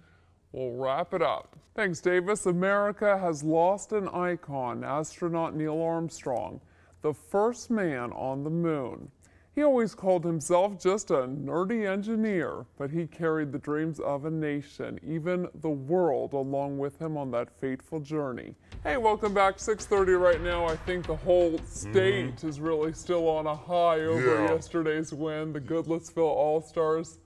we'll wrap it up. Thanks, Davis. America has lost an icon, astronaut Neil Armstrong, the first man on the moon. He always called himself just a nerdy engineer, but he carried the dreams of a nation, even the world, along with him on that fateful journey. Hey, welcome back. 6:30 right now. I think the whole state is really still on a high over yesterday's win. The Goodlettsville All-Stars.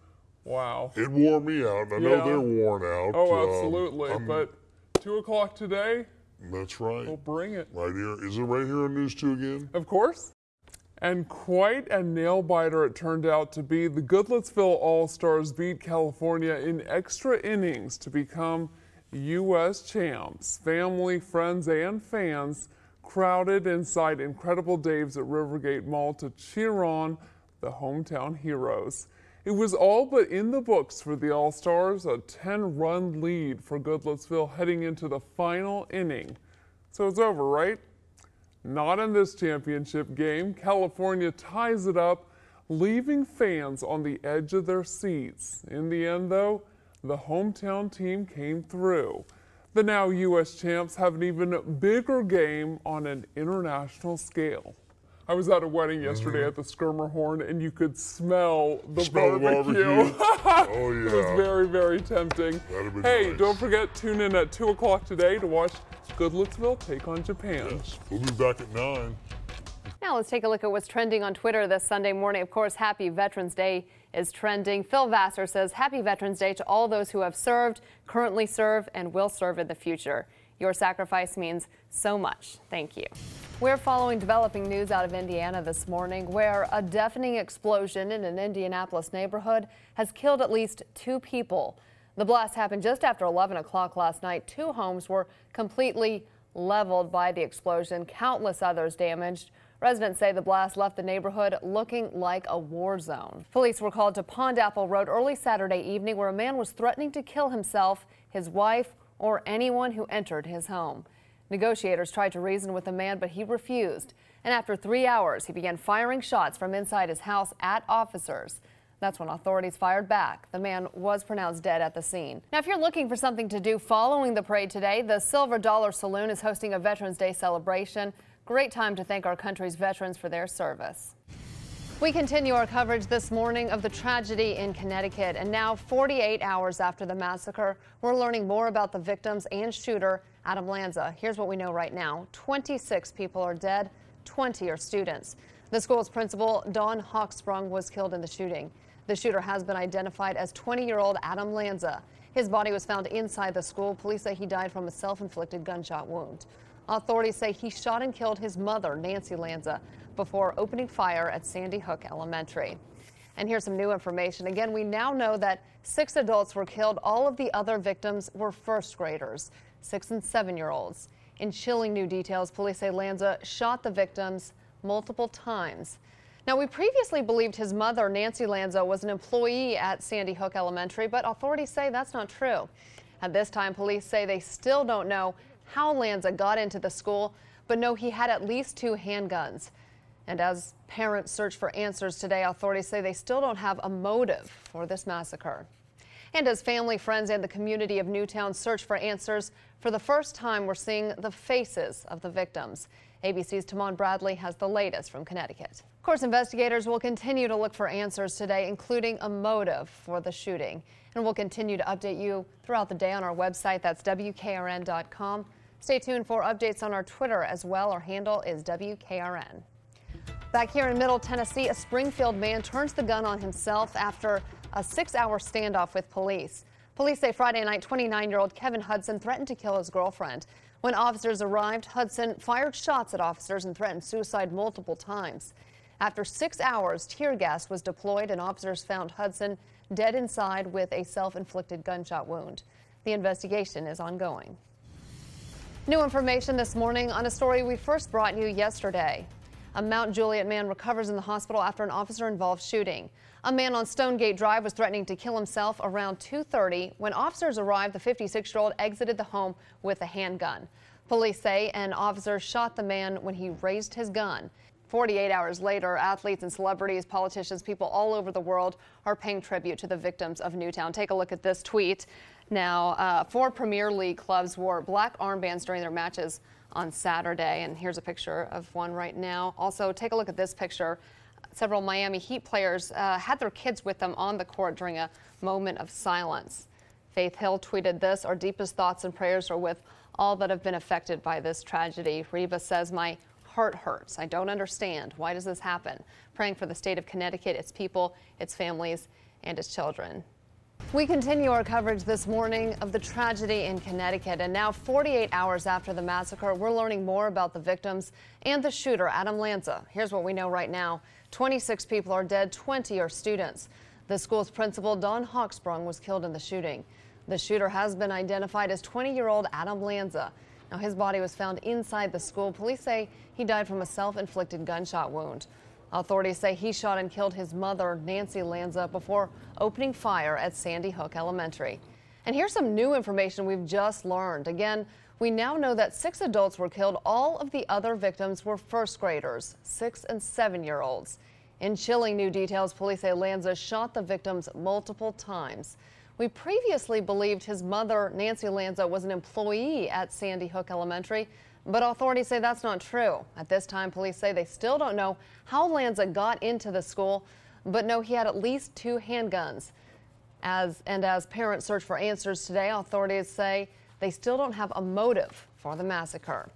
Wow. It wore me out. I know they're worn out. Oh, absolutely. But 2 o'clock today? That's right. We'll bring it. Right here. Is it right here on News 2 again? Of course. And quite a nail-biter it turned out to be. The Goodlettsville All-Stars beat California in extra innings to become U.S. champs. Family, friends, and fans crowded inside Incredible Dave's at Rivergate Mall to cheer on the hometown heroes. It was all but in the books for the All-Stars, a 10-run lead for Goodlettsville heading into the final inning. So it's over, right? Not in this championship game. California ties it up, leaving fans on the edge of their seats. In the end, though, the hometown team came through. The now U.S. champs have an even bigger game on an international scale. I was at a wedding yesterday at the Skirmerhorn, and you could smell the barbecue. Oh, yeah. It was very, very tempting. Hey, nice. Don't forget, tune in at 2 o'clock today to watch Goodlettsville take on Japan. Yes. We'll be back at 9. Now let's take a look at what's trending on Twitter this Sunday morning. Of course, Happy Veterans Day is trending. Phil Vassar says, Happy Veterans Day to all those who have served, currently serve, and will serve in the future. Your sacrifice means so much. Thank you. We're following developing news out of Indiana this morning, where a deafening explosion in an Indianapolis neighborhood has killed at least 2 people. The blast happened just after 11 o'clock last night. 2 homes were completely leveled by the explosion, countless others damaged. Residents say the blast left the neighborhood looking like a war zone. Police were called to Pond Apple Road early Saturday evening, where a man was threatening to kill himself, his wife, or anyone who entered his home. Negotiators tried to reason with the man, but he refused. And after 3 hours, he began firing shots from inside his house at officers. That's when authorities fired back. The man was pronounced dead at the scene. Now, if you're looking for something to do following the parade today, the Silver Dollar Saloon is hosting a Veterans Day celebration. Great time to thank our country's veterans for their service. We continue our coverage this morning of the tragedy in Connecticut. And now, 48 hours after the massacre, we're learning more about the victims and shooter Adam Lanza. Here's what we know right now. 26 people are dead, 20 are students. The school's principal, Dawn Hochsprung, was killed in the shooting. The shooter has been identified as 20-year-old Adam Lanza. His body was found inside the school. Police say he died from a self-inflicted gunshot wound. Authorities say he shot and killed his mother, Nancy Lanza, before opening fire at Sandy Hook Elementary. And here's some new information. Again, we now know that 6 adults were killed. All of the other victims were first graders, 6- and 7-year-olds. In chilling new details, police say Lanza shot the victims multiple times. Now, we previously believed his mother, Nancy Lanza, was an employee at Sandy Hook Elementary, but authorities say that's not true. At this time, police say they still don't know how Lanza got into the school, but know he had at least 2 handguns. And as parents search for answers today, authorities say they still don't have a motive for this massacre. And as family, friends, and the community of Newtown search for answers, for the first time, we're seeing the faces of the victims. ABC's Tamon Bradley has the latest from Connecticut. Of course, investigators will continue to look for answers today, including a motive for the shooting. And we'll continue to update you throughout the day on our website. That's WKRN.com. Stay tuned for updates on our Twitter as well. Our handle is WKRN. Back here in Middle Tennessee, a Springfield man turns the gun on himself after a 6-hour standoff with police. Police say Friday night, 29-year-old Kevin Hudson threatened to kill his girlfriend. When officers arrived, Hudson fired shots at officers and threatened suicide multiple times. After 6 hours, tear gas was deployed and officers found Hudson dead inside with a self-inflicted gunshot wound. The investigation is ongoing. New information this morning on a story we first brought you yesterday. A Mount Juliet man recovers in the hospital after an officer-involved shooting. A man on Stonegate Drive was threatening to kill himself around 2:30. When officers arrived, the 56-year-old exited the home with a handgun. Police say an officer shot the man when he raised his gun. 48 hours later, athletes and celebrities, politicians, people all over the world are paying tribute to the victims of Newtown. Take a look at this tweet. Now, 4 Premier League clubs wore black armbands during their matches on Saturday, and here's a picture of one right now. Also, take a look at this picture. Several Miami Heat players had their kids with them on the court during a moment of silence. Faith Hill tweeted this: "Our deepest thoughts and prayers are with all that have been affected by this tragedy." Reva says, "My heart hurts. I don't understand. Why does this happen? Praying for the state of Connecticut, its people, its families, and its children." We continue our coverage this morning of the tragedy in Connecticut, and now 48 hours after the massacre, we're learning more about the victims and the shooter, Adam Lanza. Here's what we know right now. 26 people are dead, 20 are students. The school's principal, Dawn Hochsprung, was killed in the shooting. The shooter has been identified as 20-year-old Adam Lanza. Now, his body was found inside the school. Police say he died from a self-inflicted gunshot wound. Authorities say he shot and killed his mother, Nancy Lanza, before opening fire at Sandy Hook Elementary. And here's some new information we've just learned. Again, we now know that 6 adults were killed. All of the other victims were first graders, 6- and 7-year-olds. In chilling new details, police say Lanza shot the victims multiple times. We previously believed his mother, Nancy Lanza, was an employee at Sandy Hook Elementary, but authorities say that's not true. At this time, police say they still don't know how Lanza got into the school, but know he had at least 2 handguns. As parents search for answers today, authorities say they still don't have a motive for the massacre.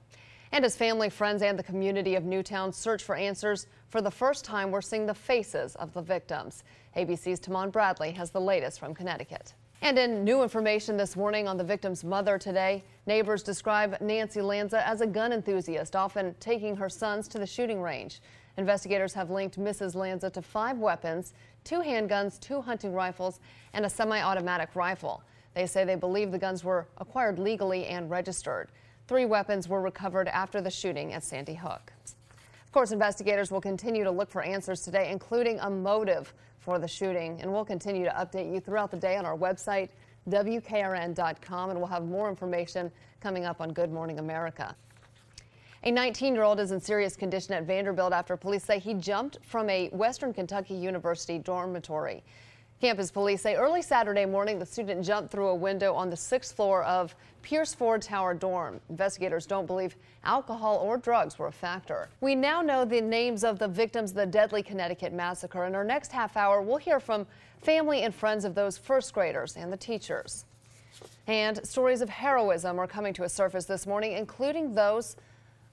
And as family, friends, and the community of Newtown search for answers, for the first time, we're seeing the faces of the victims. ABC's Tamon Bradley has the latest from Connecticut. And in new information this morning on the victim's mother today, neighbors describe Nancy Lanza as a gun enthusiast, often taking her sons to the shooting range. Investigators have linked Mrs. Lanza to 5 weapons, 2 handguns, 2 hunting rifles, and a semi-automatic rifle. They say they believe the guns were acquired legally and registered. 3 weapons were recovered after the shooting at Sandy Hook. Of course, investigators will continue to look for answers today, including a motive for the shooting, and we'll continue to update you throughout the day on our website, WKRN.com, and we'll have more information coming up on Good Morning America. A 19-year-old is in serious condition at Vanderbilt after police say he jumped from a Western Kentucky University dormitory. Campus police say early Saturday morning the student jumped through a window on the 6th floor of Pierce Ford Tower dorm. Investigators don't believe alcohol or drugs were a factor. We now know the names of the victims of the deadly Connecticut massacre. In our next half hour, we'll hear from family and friends of those first graders and the teachers. And stories of heroism are coming to a surface this morning, including those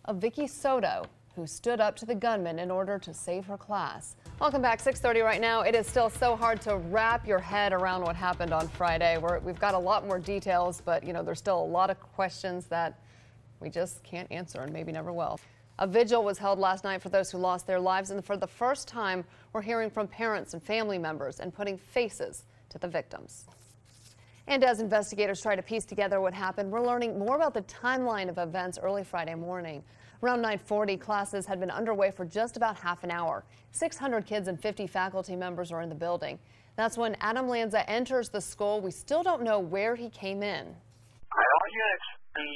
of Vicky Soto, who stood up to the gunman in order to save her class. Welcome back, 6:30 right now. It is still so hard to wrap your head around what happened on Friday. We've got a lot more details, but there's still a lot of questions that we just can't answer and maybe never will. A vigil was held last night for those who lost their lives, and for the first time, we're hearing from parents and family members and putting faces to the victims. And as investigators try to piece together what happened, we're learning more about the timeline of events early Friday morning. Around 9:40, classes had been underway for just about half an hour. 600 kids and 50 faculty members are in the building. That's when Adam Lanza enters the school. We still don't know where he came in. All units, the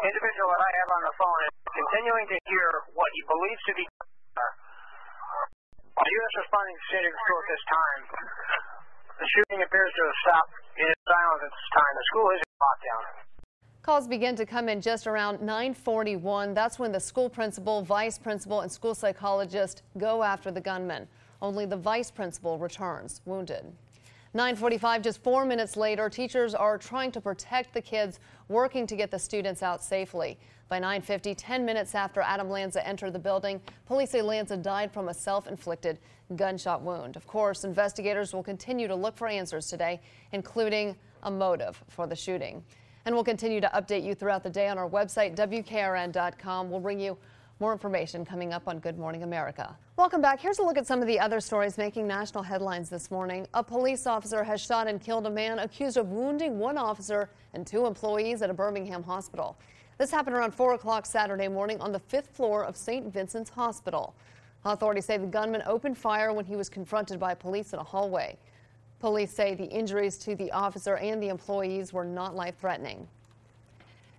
individual that I have on the phone is continuing to hear what he believes to be. All units responding to St. David's School at this time. The shooting appears to have stopped in its silence at this time. The school is in lockdown. Calls begin to come in just around 9:41. That's when the school principal, vice principal, and school psychologist go after the gunman. Only the vice principal returns wounded. 9:45, just 4 minutes later, teachers are trying to protect the kids, working to get the students out safely. By 9:50, 10 minutes after Adam Lanza entered the building, police say Lanza died from a self-inflicted gunshot wound. Of course, investigators will continue to look for answers today, including a motive for the shooting. And we'll continue to update you throughout the day on our website, WKRN.com. We'll bring you more information coming up on Good Morning America. Welcome back. Here's a look at some of the other stories making national headlines this morning. A police officer has shot and killed a man accused of wounding one officer and 2 employees at a Birmingham hospital. This happened around 4 o'clock Saturday morning on the 5th floor of St. Vincent's Hospital. Authorities say the gunman opened fire when he was confronted by police in a hallway. Police say the injuries to the officer and the employees were not life-threatening.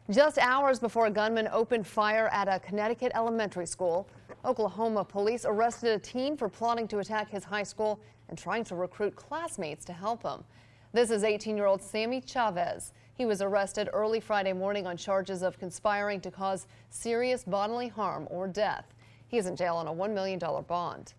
Just hours before a gunman opened fire at a Connecticut elementary school, Oklahoma police arrested a teen for plotting to attack his high school and trying to recruit classmates to help him. This is 18-year-old Sammy Chavez. He was arrested early Friday morning on charges of conspiring to cause serious bodily harm or death. He is in jail on a $1 million bond.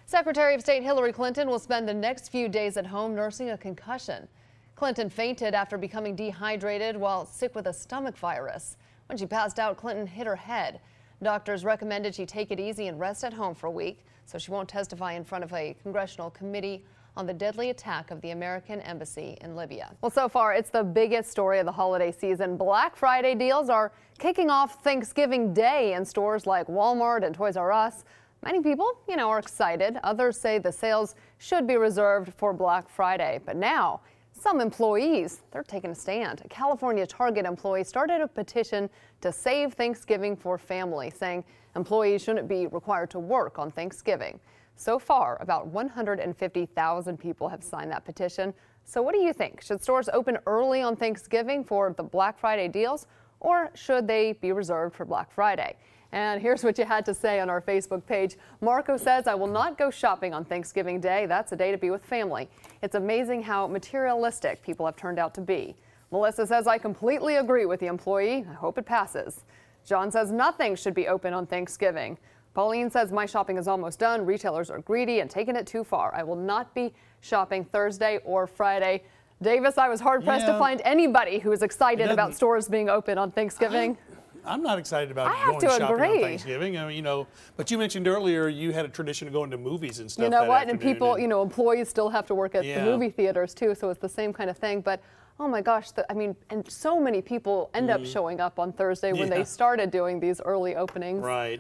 Secretary of State Hillary Clinton will spend the next few days at home nursing a concussion. Clinton fainted after becoming dehydrated while sick with a stomach virus. When she passed out, Clinton hit her head. Doctors recommended she take it easy and rest at home for a week so she won't testify in front of a congressional committee on the deadly attack of the American embassy in Libya. Well, so far, it's the biggest story of the holiday season. Black Friday deals are kicking off Thanksgiving Day in stores like Walmart and Toys R Us. Many people, are excited. Others say the sales should be reserved for Black Friday. But now, some employees, they're taking a stand. A California Target employee started a petition to save Thanksgiving for family, saying employees shouldn't be required to work on Thanksgiving. So far, about 150,000 people have signed that petition. So what do you think? Should stores open early on Thanksgiving for the Black Friday deals, or should they be reserved for Black Friday? And here's what you had to say on our Facebook page. Marco says, I will not go shopping on Thanksgiving Day. That's a day to be with family. It's amazing how materialistic people have turned out to be. Melissa says, I completely agree with the employee. I hope it passes. John says nothing should be open on Thanksgiving. Pauline says, my shopping is almost done. Retailers are greedy and taking it too far. I will not be shopping Thursday or Friday. Davis, I was hard-pressed to find anybody who is excited about stores being open on Thanksgiving. I'm not excited about going shopping on Thanksgiving. I mean, but you mentioned earlier you had a tradition of going to movies and stuff. You know what? And people, employees still have to work at the movie theaters too, so it's the same kind of thing. But oh my gosh, and so many people end up showing up on Thursday when they started doing these early openings. Right.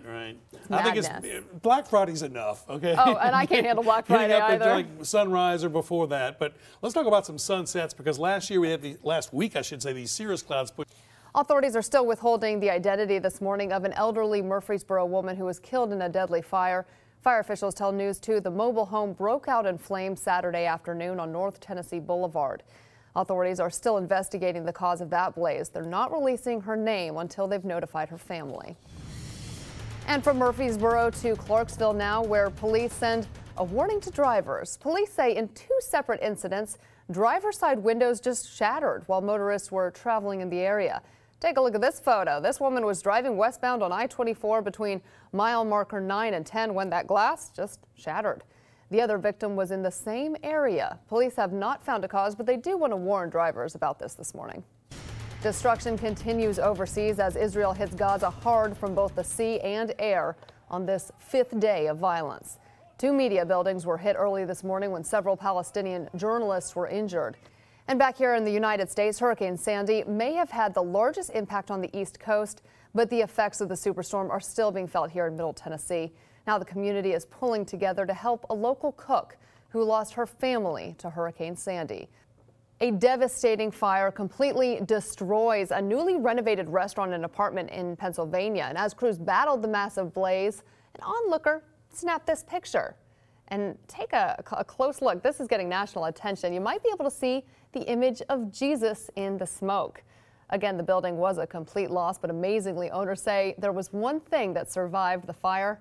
I think it's Black Friday's enough, okay? Oh, and I can't handle Black Friday either. Like sunrise or before that. But let's talk about some sunsets, because last week, these cirrus clouds put. Authorities are still withholding the identity this morning of an elderly Murfreesboro woman who was killed in a deadly fire. Fire officials tell News 2 the mobile home broke out in flames Saturday afternoon on North Tennessee Boulevard. Authorities are still investigating the cause of that blaze. They're not releasing her name until they've notified her family. And from Murfreesboro to Clarksville now, where police send a warning to drivers. Police say in 2 separate incidents, driver's side windows just shattered while motorists were traveling in the area. Take a look at this photo. This woman was driving westbound on I-24 between mile marker 9 and 10 when that glass just shattered. The other victim was in the same area. Police have not found a cause, but they do want to warn drivers about this morning. Destruction continues overseas as Israel hits Gaza hard from both the sea and air on this 5th day of violence. 2 media buildings were hit early this morning when several Palestinian journalists were injured. And back here in the United States, Hurricane Sandy may have had the largest impact on the East Coast, but the effects of the superstorm are still being felt here in Middle Tennessee. Now the community is pulling together to help a local cook who lost her family to Hurricane Sandy. A devastating fire completely destroys a newly renovated restaurant and apartment in Pennsylvania. And as crews battled the massive blaze, an onlooker snapped this picture. And take a close look. This is getting national attention. You might be able to see the image of Jesus in the smoke. Again, the building was a complete loss, but amazingly, owners say there was one thing that survived the fire,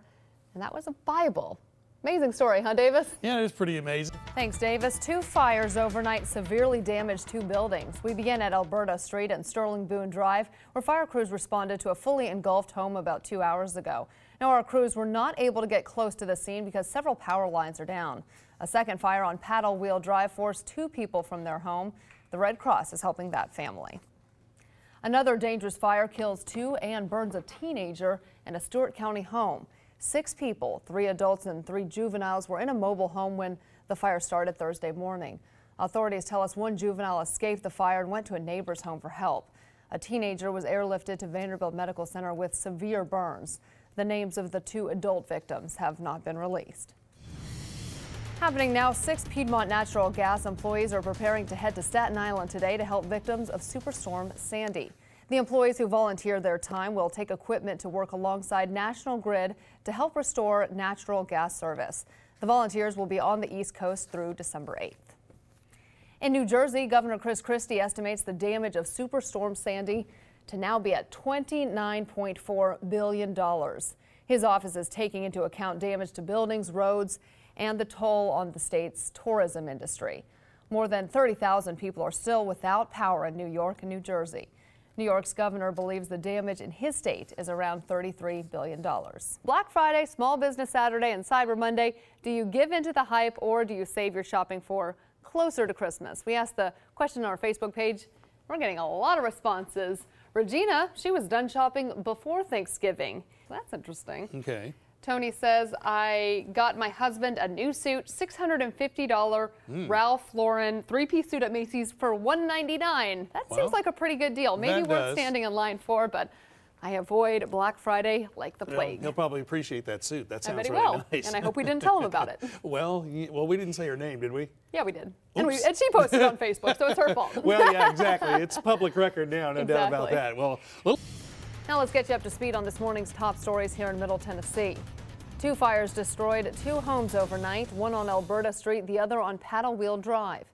and that was a Bible. Amazing story, huh, Davis? Yeah, it is pretty amazing. Thanks, Davis. 2 fires overnight severely damaged 2 buildings. We begin at Alberta Street and Sterling Boone Drive, where fire crews responded to a fully engulfed home about 2 hours ago. Now, our crews were not able to get close to the scene because several power lines are down. A second fire on Paddle Wheel Drive forced 2 people from their home. The Red Cross is helping that family. Another dangerous fire kills 2 and burns a teenager in a Stewart County home. 6 people, 3 adults and 3 juveniles, were in a mobile home when the fire started Thursday morning. Authorities tell us 1 juvenile escaped the fire and went to a neighbor's home for help. A teenager was airlifted to Vanderbilt Medical Center with severe burns. The names of the 2 adult victims have not been released. Happening now, 6 Piedmont Natural Gas employees are preparing to head to Staten Island today to help victims of Superstorm Sandy. The employees who volunteer their time will take equipment to work alongside National Grid to help restore natural gas service. The volunteers will be on the East Coast through December 8th. In New Jersey, Governor Chris Christie estimates the damage of Superstorm Sandy to now be at $29.4 billion. His office is taking into account damage to buildings, roads, and the toll on the state's tourism industry. More than 30,000 people are still without power in New York and New Jersey. New York's governor believes the damage in his state is around $33 billion. Black Friday, Small Business Saturday, and Cyber Monday. Do you give into the hype or do you save your shopping for closer to Christmas? We asked the question on our Facebook page. We're getting a lot of responses. Regina, she was done shopping before Thanksgiving. That's interesting. Okay. Tony says, I got my husband a new suit, $650 Ralph Lauren 3-piece suit at Macy's for $199. That seems like a pretty good deal. Maybe worth standing in line for, but I avoid Black Friday like the plague. He'll probably appreciate that suit. That sounds really nice. And I hope we didn't tell him about it. Well, we didn't say her name, did we? Yeah, we did. And she posted on Facebook, so it's her fault. Well, yeah, exactly. It's public record now, no doubt about that. Well, now let's get you up to speed on this morning's top stories here in Middle Tennessee. 2 fires destroyed 2 homes overnight, one on Alberta Street, the other on Paddle Wheel Drive.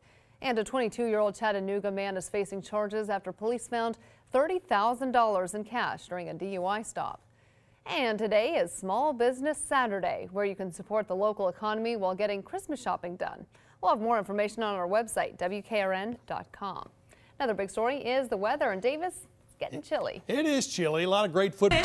And a 22-year-old Chattanooga man is facing charges after police found $30,000 in cash during a DUI stop. And today is Small Business Saturday, where you can support the local economy while getting Christmas shopping done. We'll have more information on our website, WKRN.com. Another big story is the weather, and Davis, it's getting chilly. It is chilly. A lot of great football.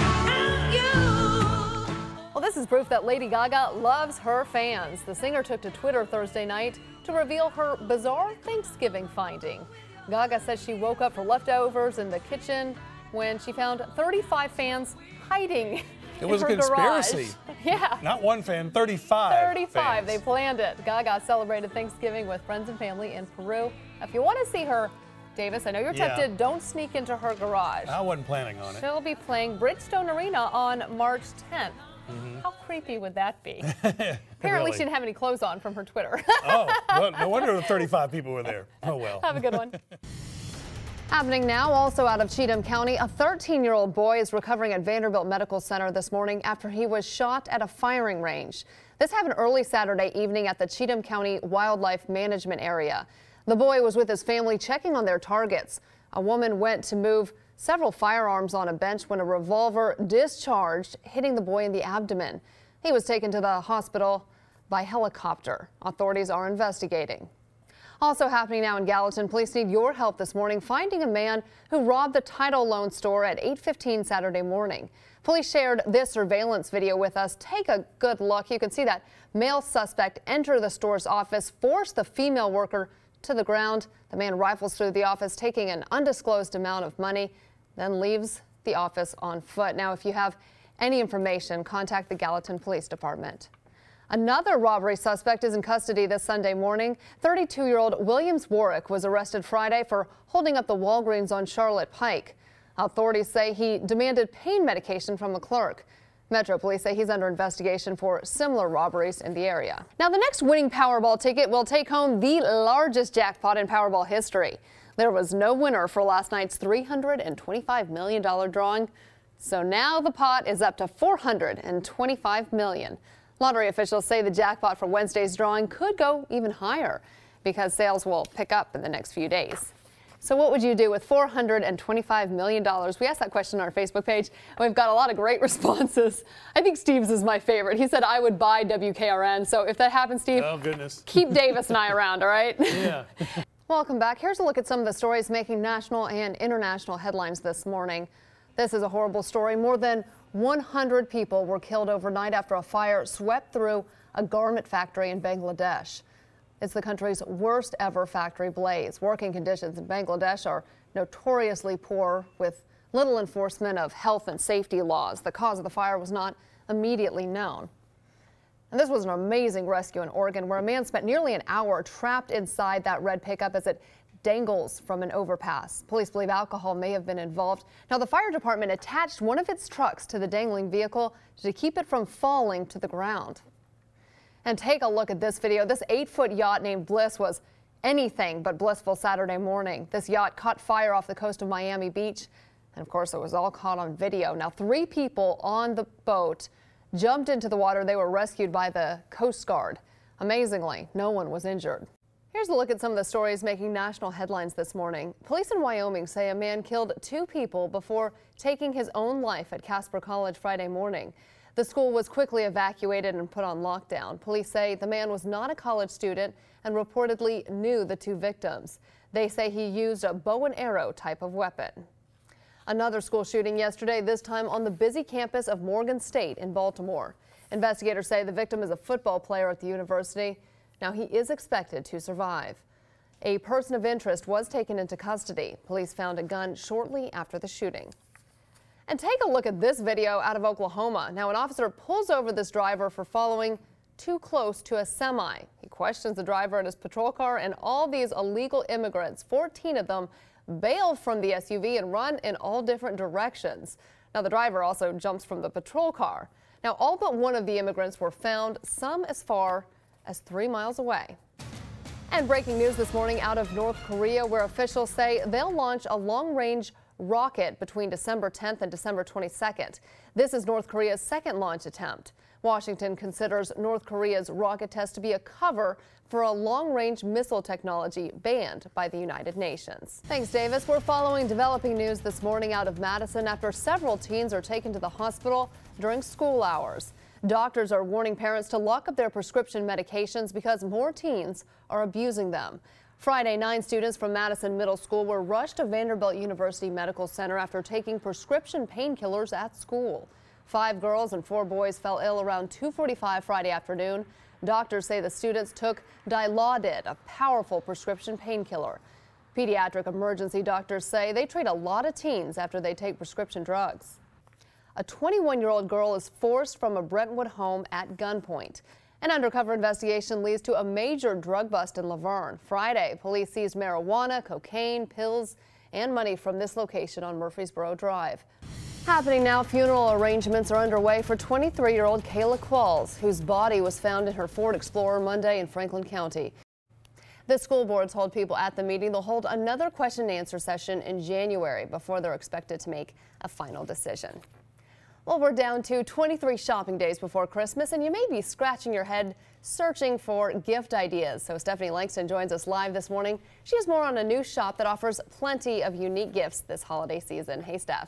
Well, this is proof that Lady Gaga loves her fans. The singer took to Twitter Thursday night to reveal her bizarre Thanksgiving finding. Gaga says she woke up for leftovers in the kitchen when she found 35 fans hiding. It was a Garage. conspiracy. Yeah. Not 1 fan, 35. 35. Fans. They planned it. Gaga celebrated Thanksgiving with friends and family in Peru. If you want to see her, Davis, I know you're tempted. Don't sneak into her garage. I wasn't planning on it. She'll be playing Bridgestone Arena on March 10th. How creepy would that be? Apparently she didn't have any clothes on from her Twitter. Oh, well, no wonder the 35 people were there. Oh, well. Have a good one. Happening now, also out of Cheatham County, a 13-year-old boy is recovering at Vanderbilt Medical Center this morning after he was shot at a firing range. This happened early Saturday evening at the Cheatham County Wildlife Management Area. The boy was with his family checking on their targets. A woman went to move several firearms on a bench when a revolver discharged, hitting the boy in the abdomen. He was taken to the hospital by helicopter. Authorities are investigating. Also happening now in Gallatin, police need your help this morning finding a man who robbed the Title Loan store at 8:15 Saturday morning. Police shared this surveillance video with us. Take a good look. You can see that male suspect enter the store's office, force the female worker to the ground. The man rifles through the office, taking an undisclosed amount of money, then leaves the office on foot. Now, if you have any information, contact the Gallatin Police Department. Another robbery suspect is in custody this Sunday morning. 32-year-old Williams Warwick was arrested Friday for holding up the Walgreens on Charlotte Pike. Authorities say he demanded pain medication from a clerk. Metro Police say he's under investigation for similar robberies in the area. Now, the next winning Powerball ticket will take home the largest jackpot in Powerball history. There was no winner for last night's $325 million drawing. So now the pot is up to $425 million. Lottery officials say the jackpot for Wednesday's drawing could go even higher because sales will pick up in the next few days. So what would you do with $425 million? We asked that question on our Facebook page, and we've got a lot of great responses. I think Steve's is my favorite. He said, I would buy WKRN. So if that happens, Steve, oh, goodness. Keep Davis and I around, all right? Yeah. Welcome back. Here's a look at some of the stories making national and international headlines this morning. This is a horrible story. More than 100 people were killed overnight after a fire swept through a garment factory in Bangladesh. It's the country's worst ever factory blaze. Working conditions in Bangladesh are notoriously poor, with little enforcement of health and safety laws. The cause of the fire was not immediately known. And this was an amazing rescue in Oregon, where a man spent nearly an hour trapped inside that red pickup as it dangles from an overpass. Police believe alcohol may have been involved. Now, the fire department attached one of its trucks to the dangling vehicle to keep it from falling to the ground. And take a look at this video. This 8-foot yacht named Bliss was anything but blissful Saturday morning. This yacht caught fire off the coast of Miami Beach, and of course it was all caught on video. Now, 3 people on the boat jumped into the water. They were rescued by the Coast Guard. Amazingly, no one was injured. Here's a look at some of the stories making national headlines this morning. Police in Wyoming say a man killed 2 people before taking his own life at Casper College Friday morning. The school was quickly evacuated and put on lockdown. Police say the man was not a college student and reportedly knew the 2 victims. They say he used a bow and arrow type of weapon. Another school shooting yesterday, this time on the busy campus of Morgan State in Baltimore. Investigators say the victim is a football player at the university. Now, he is expected to survive. A person of interest was taken into custody. Police found a gun shortly after the shooting. And take a look at this video out of Oklahoma. Now, an officer pulls over this driver for following too close to a semi. He questions the driver in his patrol car, and all these illegal immigrants, 14 of them, bail from the SUV and run in all different directions. Now, the driver also jumps from the patrol car. Now, all but one of the immigrants were found, some as far as 3 miles away. And breaking news this morning out of North Korea, where officials say they'll launch a long-range rocket between December 10th and December 22nd. This is North Korea's second launch attempt. Washington considers North Korea's rocket test to be a cover for a long-range missile technology banned by the United Nations. Thanks, Davis. We're following developing news this morning out of Madison after several teens are taken to the hospital during school hours. Doctors are warning parents to lock up their prescription medications because more teens are abusing them. Friday, 9 students from Madison Middle School were rushed to Vanderbilt University Medical Center after taking prescription painkillers at school. 5 girls and 4 boys fell ill around 2:45 Friday afternoon. Doctors say the students took Dilaudid, a powerful prescription painkiller. Pediatric emergency doctors say they treat a lot of teens after they take prescription drugs. A 21-year-old girl is forced from a Brentwood home at gunpoint. An undercover investigation leads to a major drug bust in Laverne. Friday, police seized marijuana, cocaine, pills, and money from this location on Murfreesboro Drive. Happening now, funeral arrangements are underway for 23-year-old Kayla Qualls, whose body was found in her Ford Explorer Monday in Franklin County. The school board told people at the meeting they'll hold another question and answer session in January before they're expected to make a final decision. Well, we're down to 23 shopping days before Christmas, and you may be scratching your head searching for gift ideas. So Stephanie Langston joins us live this morning. She has more on a new shop that offers plenty of unique gifts this holiday season. Hey, Steph.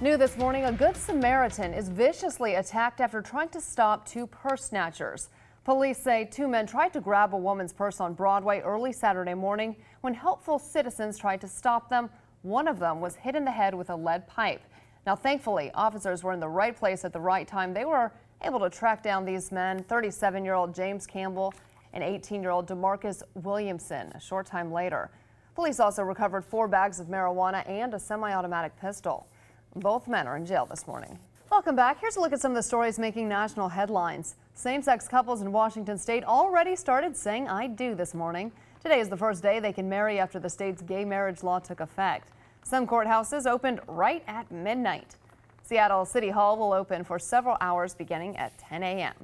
New this morning, a Good Samaritan is viciously attacked after trying to stop 2 purse snatchers. Police say 2 men tried to grab a woman's purse on Broadway early Saturday morning. When helpful citizens tried to stop them, one of them was hit in the head with a lead pipe. Now, thankfully, officers were in the right place at the right time. They were able to track down these men, 37-year-old James Campbell and 18-year-old DeMarcus Williamson, a short time later. Police also recovered 4 bags of marijuana and a semi-automatic pistol. Both men are in jail this morning. Welcome back. Here's a look at some of the stories making national headlines. Same-sex couples in Washington state already started saying "I do" this morning. Today is the first day they can marry after the state's gay marriage law took effect. Some courthouses opened right at midnight. Seattle City Hall will open for several hours beginning at 10 a.m.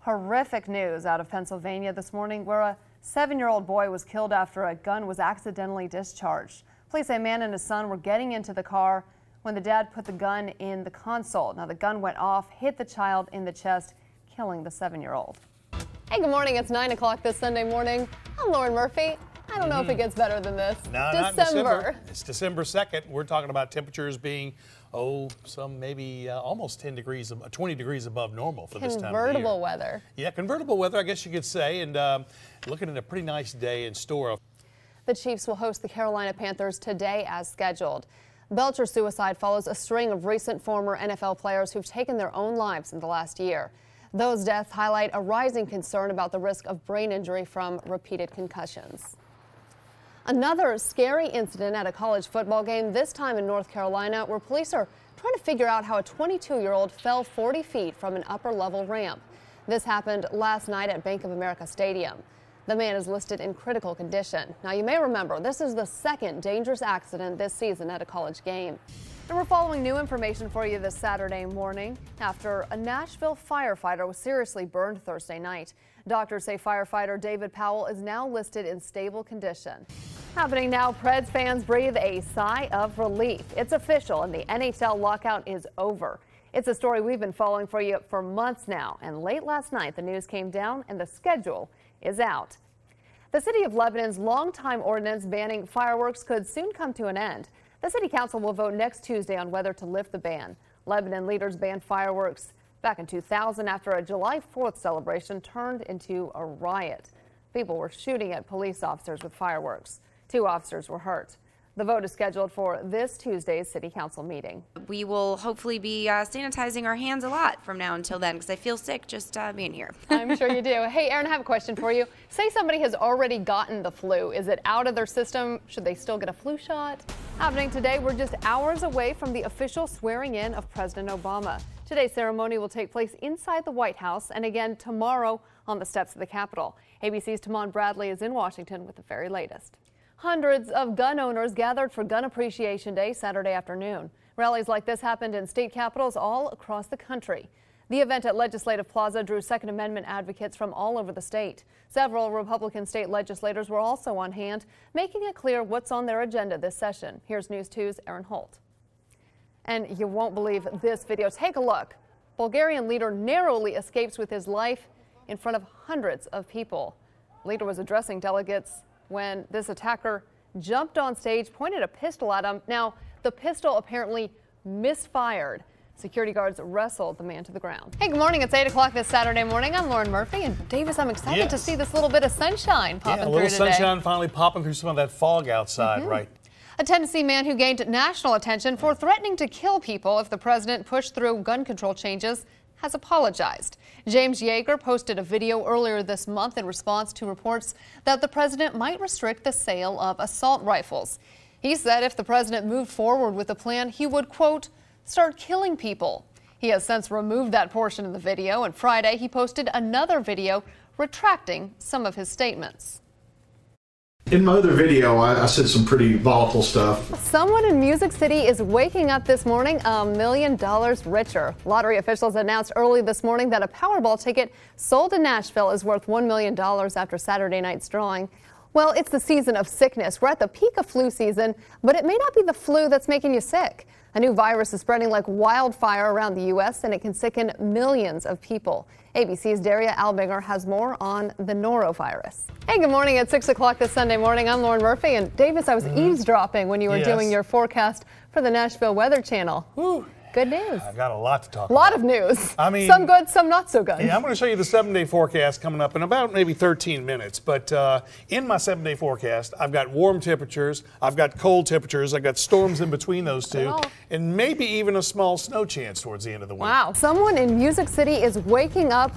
Horrific news out of Pennsylvania this morning, where a 7-year-old boy was killed after a gun was accidentally discharged. Police say a man and his son were getting into the car when the dad put the gun in the console. Now, the gun went off, hit the child in the chest, killing the 7-year-old. Hey, good morning. It's 9 o'clock this Sunday morning. I'm Lauren Murphy. I don't know if it gets better than this. No, not in December. It's December 2nd. We're talking about temperatures being, some maybe almost 20 degrees above normal for this time of year. Convertible weather. Yeah, convertible weather, I guess you could say, and looking at a pretty nice day in store. The Chiefs will host the Carolina Panthers today as scheduled. Belcher suicide follows a string of recent former NFL players who've taken their own lives in the last year. Those deaths highlight a rising concern about the risk of brain injury from repeated concussions. Another scary incident at a college football game, this time in North Carolina, where police are trying to figure out how a 22-year-old fell 40 feet from an upper-level ramp. This happened last night at Bank of America Stadium. The man is listed in critical condition. Now, you may remember, this is the second dangerous accident this season at a college game. And we're following new information for you this Saturday morning after a Nashville firefighter was seriously burned Thursday night. Doctors say firefighter David Powell is now listed in stable condition. Happening now, Preds fans breathe a sigh of relief. It's official and the NHL lockout is over. It's a story we've been following for you for months now, and late last night the news came down and the schedule is out. The city of Lebanon's longtime ordinance banning fireworks could soon come to an end. The city council will vote next Tuesday on whether to lift the ban. Lebanon leaders banned fireworks back in 2000 after a July 4th celebration turned into a riot. People were shooting at police officers with fireworks. 2 officers were hurt. The vote is scheduled for this Tuesday's city council meeting. We will hopefully be sanitizing our hands a lot from now until then, because I feel sick just being here. I'm sure you do. Hey, Aaron, I have a question for you. Say somebody has already gotten the flu. Is it out of their system? Should they still get a flu shot? Happening today, we're just hours away from the official swearing in of President Obama. Today's ceremony will take place inside the White House and again tomorrow on the steps of the Capitol. ABC's Tamon Bradley is in Washington with the very latest. Hundreds of gun owners gathered for Gun Appreciation Day Saturday afternoon. Rallies like this happened in state capitals all across the country. The event at Legislative Plaza drew Second Amendment advocates from all over the state. Several Republican state legislators were also on hand, making it clear what's on their agenda this session. Here's News 2's Aaron Holt. And you won't believe this video. Take a look. Bulgarian leader narrowly escapes with his life in front of hundreds of people. The leader was addressing delegates when this attacker jumped on stage, pointed a pistol at him. Now, the pistol apparently misfired. Security guards wrestled the man to the ground. Hey, good morning. It's 8 o'clock this Saturday morning. I'm Lauren Murphy. And Davis, I'm excited to see this little bit of sunshine popping through today. A little sunshine finally popping through some of that fog outside, right? A Tennessee man who gained national attention for threatening to kill people if the president pushed through gun control changes has apologized. James Yeager posted a video earlier this month in response to reports that the president might restrict the sale of assault rifles. He said if the president moved forward with a plan, he would, quote, start killing people. He has since removed that portion of the video, and Friday he posted another video retracting some of his statements. In my other video, I said some pretty volatile stuff. Someone in Music City is waking up this morning $1 million richer. Lottery officials announced early this morning that a Powerball ticket sold in Nashville is worth $1 million after Saturday night's drawing. Well, it's the season of sickness. We're at the peak of flu season, but it may not be the flu that's making you sick. A new virus is spreading like wildfire around the U.S., and it can sicken millions of people. ABC's Daria Albinger has more on the norovirus. Hey, good morning. At 6 o'clock this Sunday morning, I'm Lauren Murphy. And Davis, I was eavesdropping when you were doing your forecast for the Nashville Weather Channel. Good news. I've got a lot to talk about. A lot of news. I mean, some good, some not so good. Yeah, I'm going to show you the 7-day forecast coming up in about maybe 13 minutes. But in my 7-day forecast, I've got warm temperatures, I've got cold temperatures, I've got storms in between those two, and maybe even a small snow chance towards the end of the week. Wow. Someone in Music City is waking up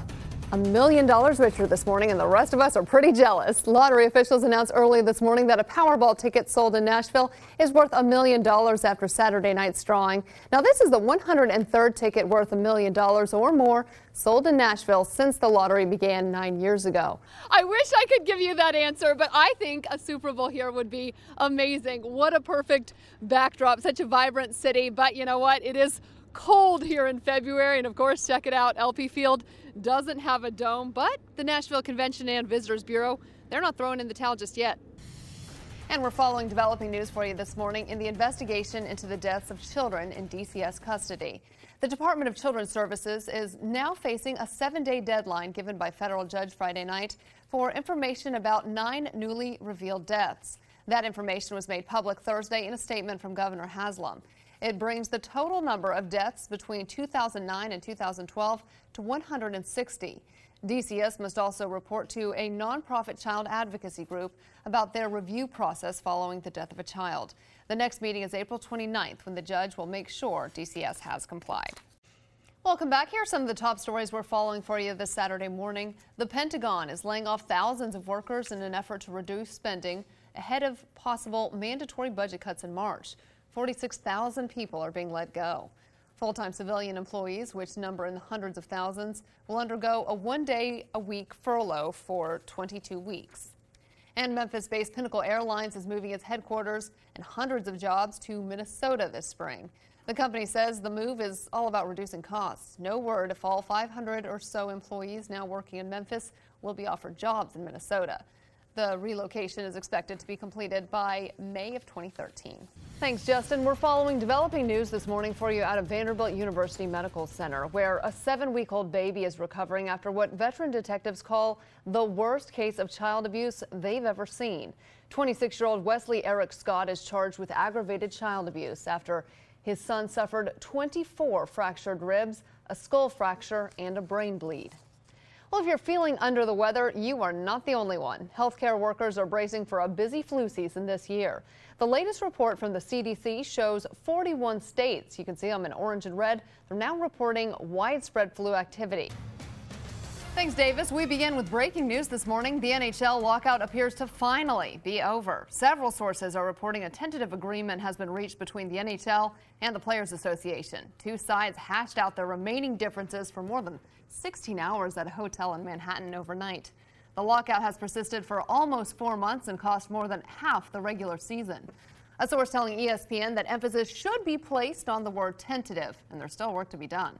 $1 million richer this morning, and the rest of us are pretty jealous. Lottery officials announced early this morning that a Powerball ticket sold in Nashville is worth $1 million after Saturday night's drawing. Now, this is the 103rd ticket worth $1 million or more sold in Nashville since the lottery began 9 years ago. I wish I could give you that answer, but I think a Super Bowl here would be amazing. What a perfect backdrop, such a vibrant city. But you know what? It is cold here in February, and of course, check it out, LP Field doesn't have a dome, but the Nashville Convention and Visitors Bureau, they're not throwing in the towel just yet. And we're following developing news for you this morning in the investigation into the deaths of children in DCS custody. The Department of Children's Services is now facing a 7-day deadline given by federal judge Friday night for information about 9 newly revealed deaths. That information was made public Thursday in a statement from Governor Haslam. It brings the total number of deaths between 2009 and 2012 to 160. DCS must also report to a nonprofit child advocacy group about their review process following the death of a child. The next meeting is April 29th, when the judge will make sure DCS has complied. Welcome back. Here are some of the top stories we're following for you this Saturday morning. The Pentagon is laying off thousands of workers in an effort to reduce spending ahead of possible mandatory budget cuts in March. 46,000 people are being let go. Full-time civilian employees, which number in the hundreds of thousands, will undergo a 1-day-a-week furlough for 22 weeks. And Memphis-based Pinnacle Airlines is moving its headquarters and hundreds of jobs to Minnesota this spring. The company says the move is all about reducing costs. No word if all 500 or so employees now working in Memphis will be offered jobs in Minnesota. The relocation is expected to be completed by May of 2013. Thanks, Justin. We're following developing news this morning for you out of Vanderbilt University Medical Center, where a 7-week-old baby is recovering after what veteran detectives call the worst case of child abuse they've ever seen. 26-year-old Wesley Eric Scott is charged with aggravated child abuse after his son suffered 24 fractured ribs, a skull fracture, and a brain bleed. Well, if you're feeling under the weather, you are not the only one. Healthcare workers are bracing for a busy flu season this year. The latest report from the CDC shows 41 states, you can see them in orange and red, they're now reporting widespread flu activity. Thanks, Davis. We begin with breaking news this morning. The NHL lockout appears to finally be over. Several sources are reporting a tentative agreement has been reached between the NHL and the Players Association. Two sides hashed out their remaining differences for more than 16 hours at a hotel in Manhattan overnight. The lockout has persisted for almost 4 months and cost more than half the regular season. A source telling ESPN that emphasis should be placed on the word tentative, and there's still work to be done.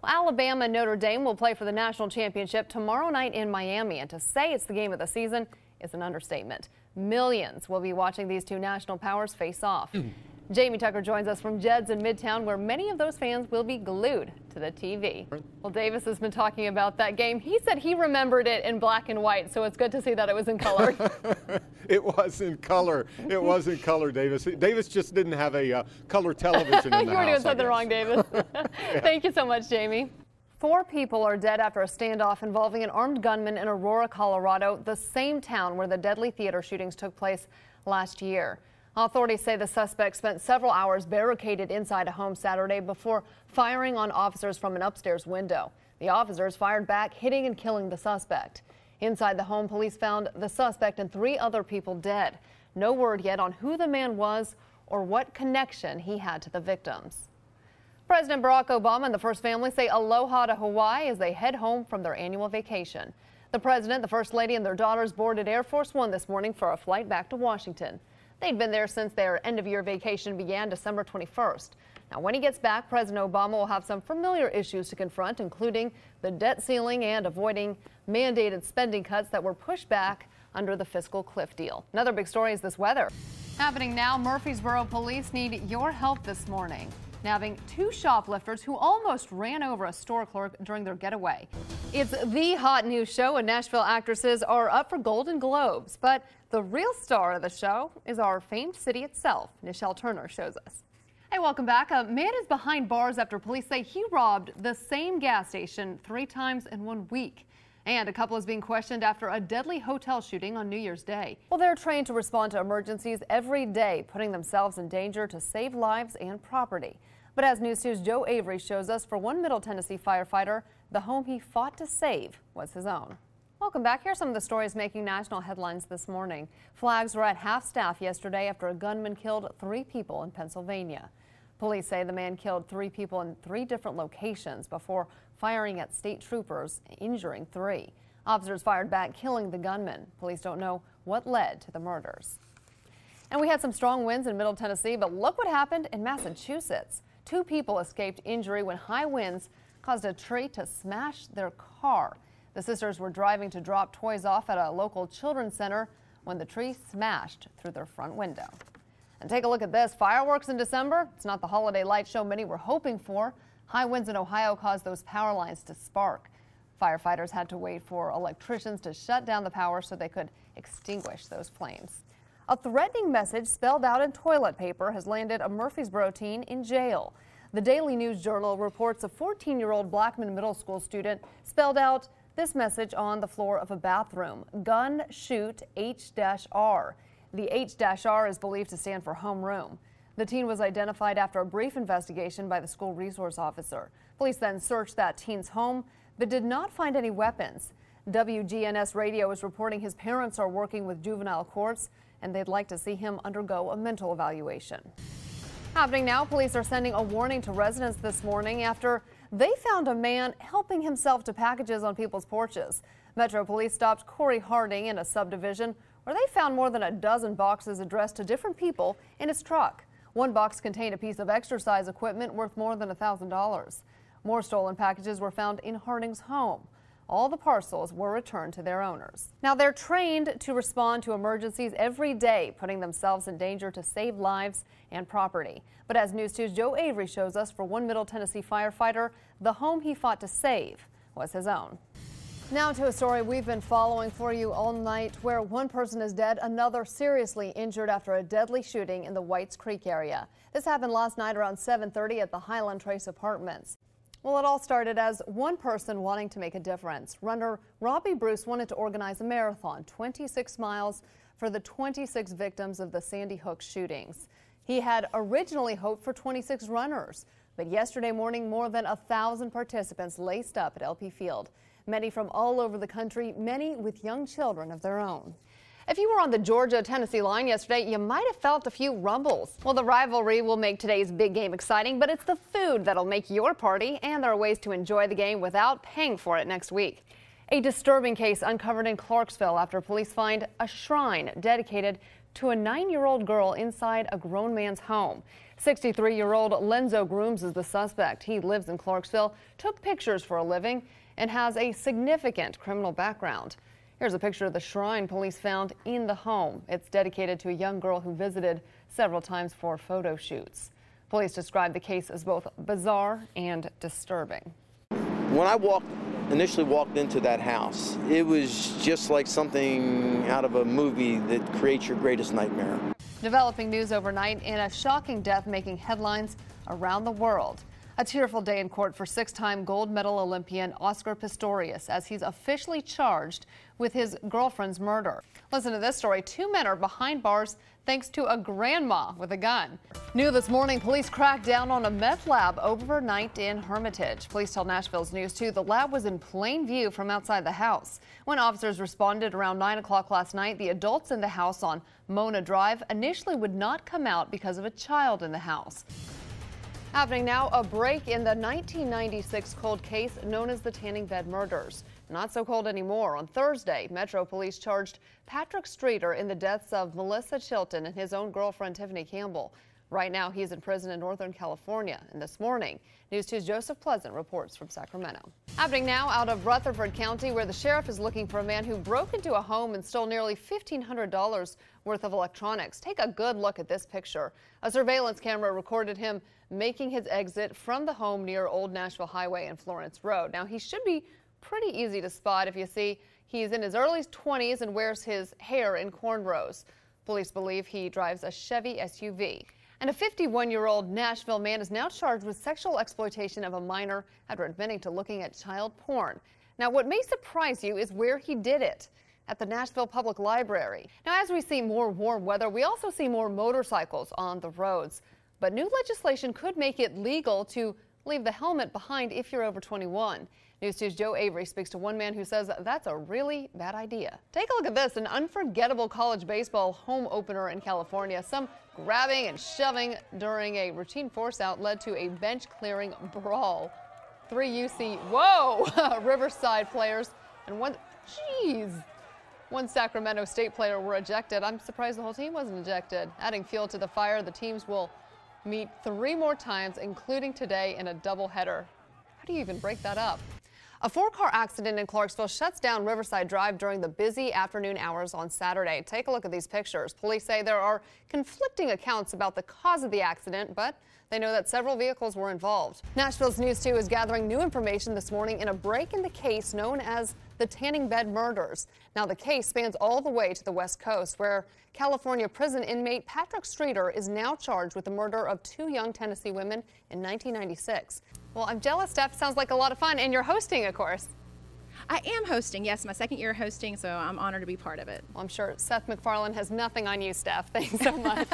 Well, Alabama and Notre Dame will play for the national championship tomorrow night in Miami, and to say it's the game of the season is an understatement. Millions will be watching these two national powers face off. Jamie Tucker joins us from Jed's in Midtown, where many of those fans will be glued to the TV. Well, Davis has been talking about that game. He said he remembered it in black and white, so it's good to see that it was in color. It was in color. It was in color, Davis. Davis just didn't have a color television in the house. You were doing something wrong, Davis. Thank you so much, Jamie. 4 people are dead after a standoff involving an armed gunman in Aurora, Colorado, the same town where the deadly theater shootings took place last year. Authorities say the suspect spent several hours barricaded inside a home Saturday before firing on officers from an upstairs window. The officers fired back, hitting and killing the suspect. Inside the home, police found the suspect and 3 other people dead. No word yet on who the man was or what connection he had to the victims. President Barack Obama and the First Family say aloha to Hawaii as they head home from their annual vacation. The president, the First Lady, and their daughters boarded Air Force One this morning for a flight back to Washington. They'd been there since their end-of-year vacation began December 21st. Now, when he gets back, President Obama will have some familiar issues to confront, including the debt ceiling and avoiding mandated spending cuts that were pushed back under the fiscal cliff deal. Another big story is this weather. Happening now, Murfreesboro police need your help this morning, nabbing 2 shoplifters who almost ran over a store clerk during their getaway. It's the hot news show, and Nashville actresses are up for Golden Globes, but the real star of the show is our famed city itself. Nichelle Turner shows us. Hey, welcome back. A man is behind bars after police say he robbed the same gas station 3 times in 1 week. And a couple is being questioned after a deadly hotel shooting on New Year's Day. Well, they're trained to respond to emergencies every day, putting themselves in danger to save lives and property. But as News 2's Joe Avery shows us, for one Middle Tennessee firefighter, the home he fought to save was his own. Welcome back. Here are some of the stories making national headlines this morning. Flags were at half-staff yesterday after a gunman killed 3 people in Pennsylvania. Police say the man killed 3 people in 3 different locations before firing at state troopers, injuring 3. Officers fired back, killing the gunman. Police don't know what led to the murders. And we had some strong winds in Middle Tennessee, but look what happened in Massachusetts. 2 people escaped injury when high winds caused a tree to smash their car. The sisters were driving to drop toys off at a local children's center when the tree smashed through their front window. And take a look at this. Fireworks in December. It's not the holiday light show many were hoping for. High winds in Ohio caused those power lines to spark. Firefighters had to wait for electricians to shut down the power so they could extinguish those flames. A threatening message spelled out in toilet paper has landed a Murfreesboro teen in jail. The Daily News Journal reports a 14-year-old Blackman Middle School student spelled out this message on the floor of a bathroom: gun, shoot, H-R. The H-R is believed to stand for homeroom. The teen was identified after a brief investigation by the school resource officer. Police then searched that teen's home, but did not find any weapons. WGNS Radio is reporting his parents are working with juvenile courts, and they'd like to see him undergo a mental evaluation. Happening now, police are sending a warning to residents this morning after they found a man helping himself to packages on people's porches. Metro Police stopped Corey Harding in a subdivision where they found more than a dozen boxes addressed to different people in his truck. One box contained a piece of exercise equipment worth more than $1,000. More stolen packages were found in Harding's home. All the parcels were returned to their owners. Now, they're trained to respond to emergencies every day, putting themselves in danger to save lives and property. But as News 2's Joe Avery shows us, for one Middle Tennessee firefighter, the home he fought to save was his own. Now to a story we've been following for you all night, where one person is dead, another seriously injured after a deadly shooting in the Whites Creek area. This happened last night around 7:30 at the Highland Trace Apartments. Well, it all started as one person wanting to make a difference. Runner Robbie Bruce wanted to organize a marathon, 26 miles, for the 26 victims of the Sandy Hook shootings. He had originally hoped for 26 runners, but yesterday morning more than 1,000 participants laced up at LP Field. Many from all over the country, many with young children of their own. If you were on the Georgia-Tennessee line yesterday, you might have felt a few rumbles. Well, the rivalry will make today's big game exciting, but it's the food that'll make your party, and there are ways to enjoy the game without paying for it next week. A disturbing case uncovered in Clarksville after police find a shrine dedicated to a 9-year-old girl inside a grown man's home. 63-year-old Lenzo Grooms is the suspect. He lives in Clarksville, took pictures for a living, and has a significant criminal background. Here's a picture of the shrine police found in the home. It's dedicated to a young girl who visited several times for photo shoots. Police described the case as both bizarre and disturbing. When I initially walked into that house, it was just like something out of a movie that creates your greatest nightmare. Developing news overnight in a shocking death making headlines around the world. A tearful day in court for 6-time gold medal Olympian Oscar Pistorius as he's officially charged with his girlfriend's murder. Listen to this story. 2 men are behind bars thanks to a grandma with a gun. New this morning, police cracked down on a meth lab overnight in Hermitage. Police tell Nashville's News 2 the lab was in plain view from outside the house. When officers responded around 9 o'clock last night, the adults in the house on Mona Drive initially would not come out because of a child in the house. Happening now, a break in the 1996 cold case known as the Tanning Bed murders. Not so cold anymore. On Thursday, Metro Police charged Patrick Streeter in the deaths of Melissa Chilton and his own girlfriend Tiffany Campbell. Right now, he's in prison in Northern California. And this morning, News 2's Joseph Pleasant reports from Sacramento. Happening now out of Rutherford County, where the sheriff is looking for a man who broke into a home and stole nearly $1,500 worth of electronics. Take a good look at this picture. A surveillance camera recorded him making his exit from the home near Old Nashville Highway and Florence Road. Now, he should be pretty easy to spot. If you see, he's in his early 20s and wears his hair in cornrows. Police believe he drives a Chevy SUV. And a 51-year-old Nashville man is now charged with sexual exploitation of a minor after admitting to looking at child porn. Now, what may surprise you is where he did it. At the Nashville Public Library. Now, as we see more warm weather, we also see more motorcycles on the roads. But new legislation could make it legal to leave the helmet behind if you're over 21. News 2's Joe Avery speaks to one man who says that's a really bad idea. Take a look at this, an unforgettable college baseball home opener in California. Some grabbing and shoving during a routine force out led to a bench-clearing brawl. 3 UC, Riverside players and one Sacramento State player were ejected. I'm surprised the whole team wasn't ejected. Adding fuel to the fire, the teams will meet 3 more times, including today in a doubleheader. How do you even break that up? A 4-car accident in Clarksville shuts down Riverside Drive during the busy afternoon hours on Saturday. Take a look at these pictures. Police say there are conflicting accounts about the cause of the accident, but they know that several vehicles were involved. Nashville's News 2 is gathering new information this morning in a break in the case known as the Tanning Bed Murders. Now, the case spans all the way to the West Coast, where California prison inmate Patrick Streeter is now charged with the murder of 2 young Tennessee women in 1996. Well, I'm jealous, Steph. Sounds like a lot of fun. And you're hosting, of course. I am hosting, yes, my 2nd year hosting, so I'm honored to be part of it. Well, I'm sure Seth MacFarlane has nothing on you, Steph. Thanks so much.